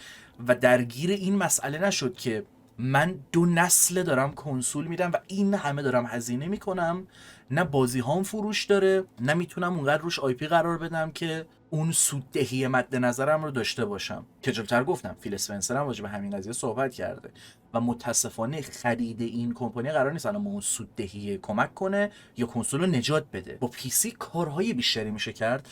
S1: و درگیر این مسئله نشد که من 2 نسل دارم کنسول میدم و این همه دارم هزینه میکنم، نه بازی هام فروش داره، نه میتونم اونقدر روش آی پی قرار بدم که اون سوددهی مد نظرم رو داشته باشم. که جلوتر گفتم فیل اسپنسر هم راجع به همین قضیه صحبت کرده و متاسفانه خرید این کمپانی قرار نیست الان به اون سوددهی کمک کنه یا کنسول رو نجات بده. با پی سی کارهای بیشتری میشه کرد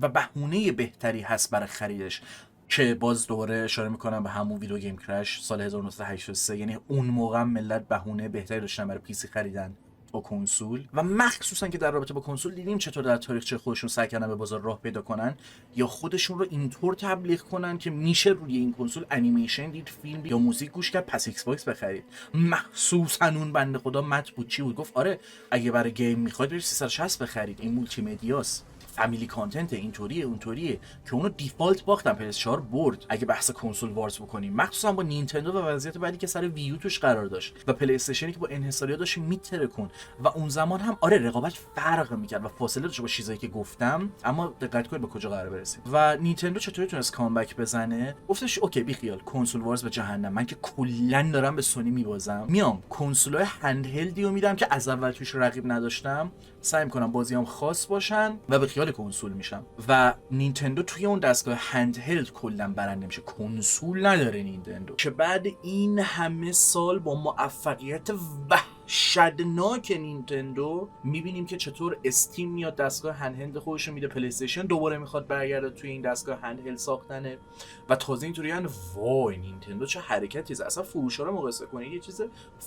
S1: و بهونه بهتری هست برای خریدش، که باز دوباره اشاره میکنم به همون ویدیو گیم کرش سال 1983. یعنی اون موقع ملت بهونه بهتری داشتن برای پی سی خریدن با کنسول و مخصوصا که در رابطه با کنسول دیدیم چطور در تاریخچه خودشون سعی کردن به بازار راه پیدا کنن یا خودشون رو اینطور تبلیغ کنن که میشه روی این کنسول انیمیشن دید، فیلم یا موزیک گوش کرد، پس ایکس باکس بخرید. مخصوصا اون بنده خدا مت بود چی بود، گفت آره اگه برای گیم میخواید برید 360 بخرید، این مولتی مدیاست، فامیلی کانتنت، اینطوریه اونطوریه، که اونو دیفالت باختن، PS4 برد. اگه بحث کنسول وارز بکنیم مخصوصا با نینتندو و وضعیت بعدی که سر ویو توش قرار داشت و پلی استیشنی که با انحصاریا داشت میترکون و اون زمان هم آره رقابت فرق میکرد و فاصله داشت با چیزایی که گفتم، اما دقت کنید به کجا قرار برسید. و نینتندو چطوری تونست کامبک بزنه؟ گفتش اوکی بی خیال کنسول وارز به جهنم، من که کلا دارم به سونی میبازم، میام کنسولای هندهلدیو میدم که از اول توش رقیب نداشتم، سعی میکنم بازیام خاص باشن و به خیال کنسول میشم. و نینتندو توی اون دستگاه هندهلد کلا برنده میشه، کنسول نداره نینتندو، که بعد این همه سال با موفقیت وحشتناک نینتندو میبینیم که چطور استیم میاد دستگاه هندهلد خودش رو میده، پلی استیشن دوباره میخواد برگرده توی این دستگاه هندهلد ساختنه و تازه اینطوریه وای نینتندو چه حرکتی زد. اصلا فروشا رو مقایسه کنید یه چیز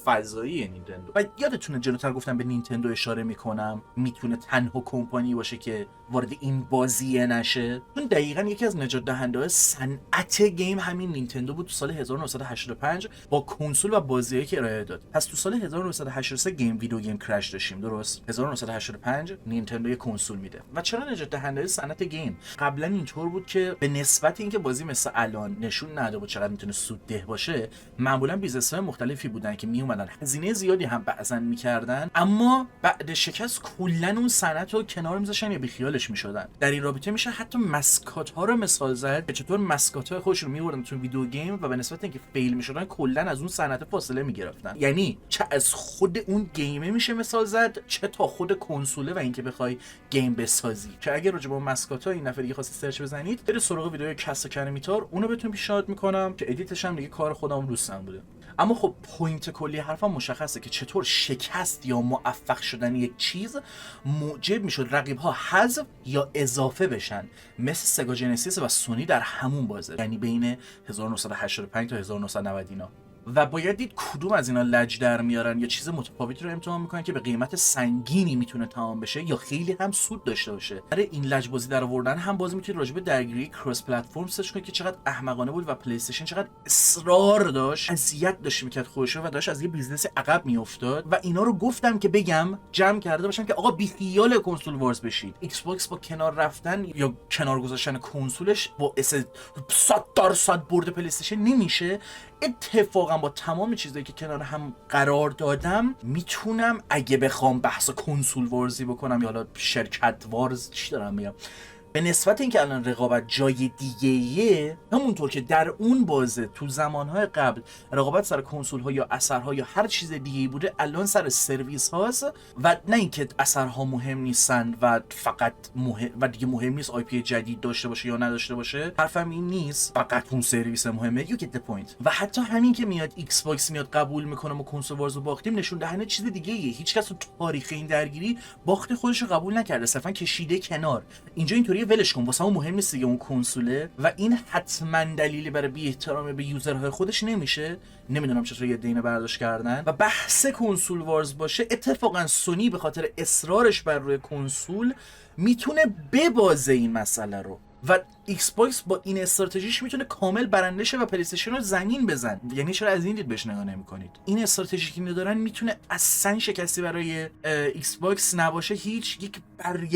S1: فضایی نینتندو. و یادتونه جلوتر گفتم به نینتندو اشاره میکنم میتونه تنها کمپانی باشه که وارد این بازیه نشه، چون دقیقاً یکی از نجات دهنده‌های صنعت گیم همین نینتندو بود تو سال 1985 با کنسول و بازیایی که ارائه داد. پس تو سال 1985 1983 ویدیو گیم کرش داشتیم، درست؟ 1985 نینتندو یه کنسول میده. و چرا نجات دهنده صنعت گیم؟ قبلا اینطور بود که به نسبت اینکه بازی مثل الان نشون نده بود چقدر میتونه سودده باشه، معمولا بیزنس‌های مختلفی بودن که میومدن هزینه زیادی هم بعضا میکردن، اما بعد شکست کلا اون صنعت رو کنار میذاشتن یا بیخیالش میشدن. در این رابطه میشه حتی مسکات ها رو مثال زد که چطور مسکات های خودشون رو میبردن تو ویدیو گیم و به نسبت اینکه فیل میشدن کلا از اون صنعت فاصله میگرفتن. یعنی چه از خود اون گیمه میشه مثال زد، چه تا خود کنسوله و اینکه بخوای گیم بسازی. که اگه راجع به مسکات ها این نفر دیگه خواستی سرچ بزنید، برید سراغ ویدیو کس کرمیتار، اونو بهتون پیشنهاد میکنم که ادیتش هم دیگه کار خودم دوستم بوده. اما خب پوینت کلی حرفم مشخصه که چطور شکست یا موفق شدن یک چیز موجب میشد رقیب‌ها حذف یا اضافه بشن، مثل سگا جنسیس و سونی در همون بازه، یعنی بین 1985 تا 1990 اینا. و باید دید کدوم از اینا لج در میارن یا چیز متفاوتی رو امتحان میکنن که به قیمت سنگینی میتونه تمام بشه یا خیلی هم سود داشته باشه. برای این لج بازی در آوردن هم بازی میتونید راجع به درگیری کراس پلتفرم سرچ کنید که چقدر احمقانه بود و پلی استیشن چقدر اصرار داشت، اذیت داشت میکرد خودش و داشت از یه بیزنس عقب میافتاد. و اینا رو گفتم که بگم جمع کرده باشم که آقا بیخیال کنسول وارز بشید. ایکس باکس با کنار رفتن یا کنار گذاشتن کنسولش باعث 100% برد پلی استیشن نمیشه. اتفاقا با تمام چیزایی که کنار هم قرار دادم میتونم اگه بخوام بحث کنسول وارزی بکنم یا حالا شرکت وارز چی دارم میگم، به نسبت اینکه الان رقابت جای دیگه‌ایه، همونطور که در اون بازه تو زمانهای قبل رقابت سر کنسول ها یا اثرها یا هر چیز دیگه‌ای بوده، الان سر سرویس هاست. و نه اینکه اثرها مهم نیستن و فقط دیگه مهم نیست آی پی جدید داشته باشه یا نداشته باشه، حرفم این نیست، فقط اون سرویس مهمه. you get the point. و حتی همین که میاد ایکس باکس میاد قبول میکنه ما کنسول وارز رو باختیم، نشون دهنده چیز دیگه‌ایه. هیچ کس تو تاریخ این درگیری باخت خودش رو قبول نکرده، صرفا کشیده کنار. اینجا اینطوری ولش کن، واسه مهم نیست دیگه اون کنسوله. و این حتما دلیلی برای بی احترامی به یوزرهای خودش نمیشه. نمیدونم چطور یه دینه برداشت کردن و بحث کنسول وارز باشه. اتفاقا سونی به خاطر اصرارش بر روی کنسول میتونه ببازه این مسئله رو و ایکس باکس با این استراتژیش میتونه کامل برنده شه و پلی استیشن رو زمین بزن. یعنی چرا از این دید بهش نگاه نمی‌کنید؟ این استراتژی که ندارن میتونه اصلا شکستی برای ایکس باکس نباشه، هیچ یک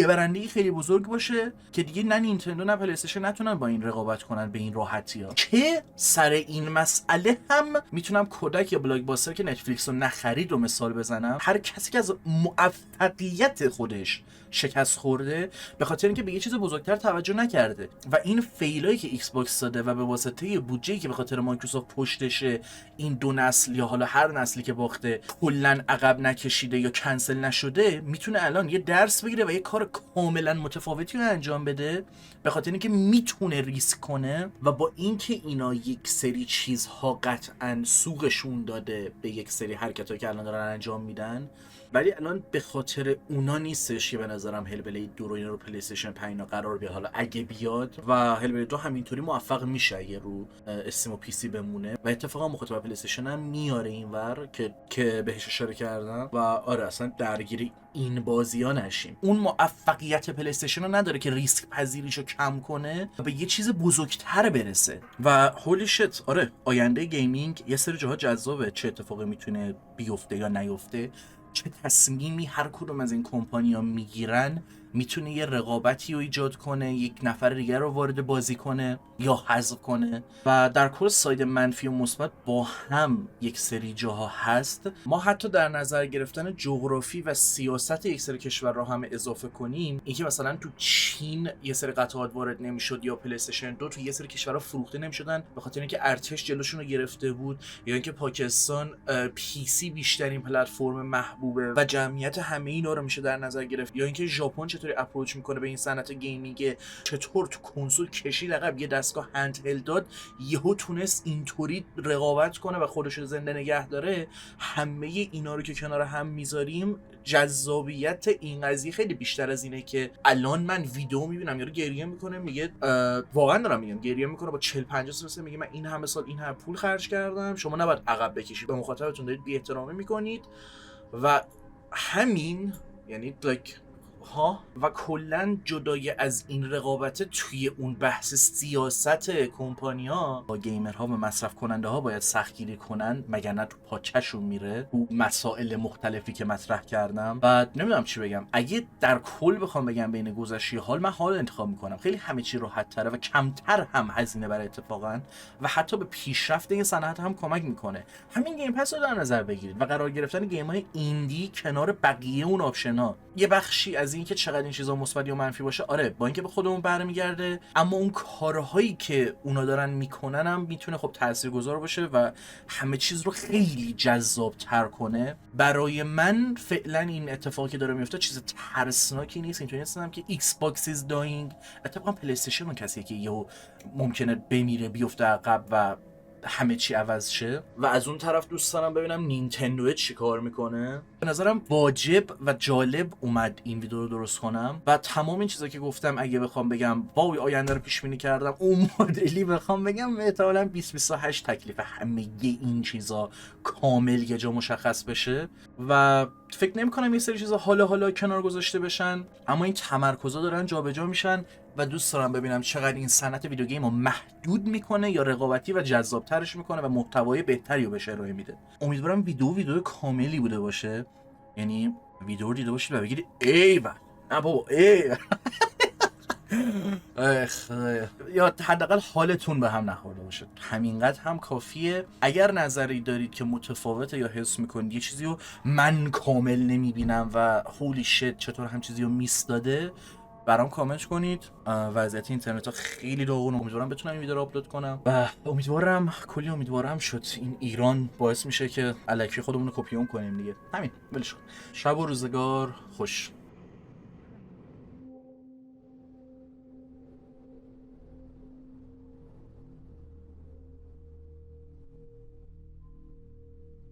S1: برنده خیلی بزرگ باشه که دیگه نه نینتندو نه پلی استیشن نتونن با این رقابت کنن به این راحتی‌ها. که سر این مسئله هم میتونم کودک یا بلاکباستر که نتفلیکس رو نخرید رو مثال بزنم. هر کسی که از موفقیت خودش شکست خورده به خاطر اینکه به یه چیز بزرگتر توجه نکرده و این فیلایی که ایکس باکس داده و به واسطه بودجه‌ای که به خاطر مایکروسافت پشتشه این دو نسل یا حالا هر نسلی که باخته کلا عقب نکشیده یا کنسل نشده، میتونه الان یه درس بگیره و یه کار کاملا متفاوتی رو انجام بده به خاطر اینکه میتونه ریسک کنه. و با اینکه اینا یک سری چیزها قطعا سوقشون داده به یک سری حرکتایی که الان دارن انجام میدن، ولی الان به خاطر اونا نیستش که به نظرم هلبلی 2 رو اینا رو پلی استیشن 5 قرار بیاد. حالا اگه بیاد و هلبلی 2 همینطوری موفق میشه اگه رو استیم و پی سی بمونه و اتفاقا مخاطب پلی استیشن هم میاره اینور که بهش اشاره کردم. و آره اصلا درگیری این بازی‌ها نشیم. اون موفقیت پلی استیشن رو نداره که ریسک پذیریشو کم کنه و به یه چیز بزرگتر برسه. و هولی شت، آره آینده گیمینگ یه سری جاها جذابه، چه اتفاقی میتونه بیفته یا نیفته، چه تصمیمی هر کدوم از این کمپانی‌ها میگیرن میتونه یه رقابتی رو ایجاد کنه، یک نفر دیگر رو وارد بازی کنه یا حذف کنه. و در کل ساید منفی و مثبت با هم یک سری جاها هست. ما حتی در نظر گرفتن جغرافی و سیاست یک سری کشور رو هم اضافه کنیم، اینکه مثلا تو چین یه سری قطعات وارد نمیشد یا پلی استیشن 2 تو یه سری کشورها فروخته نمیشدن به خاطر اینکه ارتش جلوشون رو گرفته بود، یا اینکه پاکستان پی سی بیشترین پلتفرم محبوبه و جمعیت همه اینا رو میشه در نظر گرفت، یا اینکه ژاپن چطوری اپروچ میکنه به این صنعت گیمینگ، چطور تو کنسول کشید عقب یه دستگاه هندهلد داد یهو تونست اینطوری رقابت کنه و خودش رو زنده نگه داره. همه اینا رو که کنار هم میذاریم جذابیت این قضیه خیلی بیشتر از اینه که الان من ویدیو میبینم یارو گریه میکنه میگه واقعا دارم میگم گریه میکنه با 40 50 سال میگه من این همه سال این همه پول خرج کردم، شما نباید عقب بکشید، به مخاطبتون دارید بی احترامی میکنید. و همین یعنی ها و کلا جدای از این رقابت توی اون بحث سیاست کمپانی‌ها با گیمرها و مصرف کننده ها باید سختگیری کنن، مگر نه تو پاچشون میره تو مسائل مختلفی که مطرح کردم. و نمیدونم چی بگم، اگه در کل بخوام بگم بین گذشته حال، من حال انتخاب میکنم. خیلی همه چی راحت تره و کمتر هم هزینه برای اتفاقا و حتی به پیشرفت این صنعت هم کمک میکنه. همین گیم پس رو در نظر بگیرید و قرار گرفتن گیم های ایندی کنار بقیه اون آپشن ها یه بخشی از این که چقدر این چیزا مثبت یا منفی باشه، آره با اینکه به خودمون برمیگرده، اما اون کارهایی که اونا دارن میکنن هم میتونه خب تاثیرگذار باشه و همه چیز رو خیلی جذاب تر کنه. برای من فعلا این اتفاقی که داره میفته چیز ترسناکی نیست. اینطوری نیستم که ایکس باکس از داینگ، اتفاقا پلی استیشن اون کسیه که یهو ممکنه بمیره بیفته عقب و همه چی عوض شه. و از اون طرف دوست دارم ببینم نینتندو چی کار میکنه. به نظرم واجب و جالب اومد این ویدیو رو درست کنم و تمام این چیزا که گفتم اگه بخوام بگم وای آینده رو پیش بینی کردم اون مدلی بخوام بگم، احتمالاً 2028 تکلیف همه این چیزا کامل یه جا مشخص بشه و فکر نمی‌کنم یه سری چیزا حالا کنار گذاشته بشن، اما این تمرکزا دارن جابجا میشن و دوست دارم ببینم چقدر این صنعت ویدیو گیم رو محدود میکنه یا رقابتی و جذابترش میکنه و محتوای بهتری رو بهش ارائه میده. امیدوارم ویدیو کاملی بوده باشه، یعنی ویدیو رو دیده باشید و بگید ای نه بابا ای یا حداقل حالتون به هم نخورده باشه. همینقدر هم کافیه. اگر نظری دارید که متفاوته یا حس میکنید یه چیزی رو من کامل نمیبینم و هولی شت چطور هم چیزی رو میس داده، برام کامنت کنید. وضعیت اینترنت ها خیلی داغونه، امیدوارم بتونم این ویدیو رو آپلود کنم و امیدوارم شد این ایران باعث میشه که الکی خودمون رو کپی اون کنیم دیگه. همین ولش کن. شب و روزگار خوش.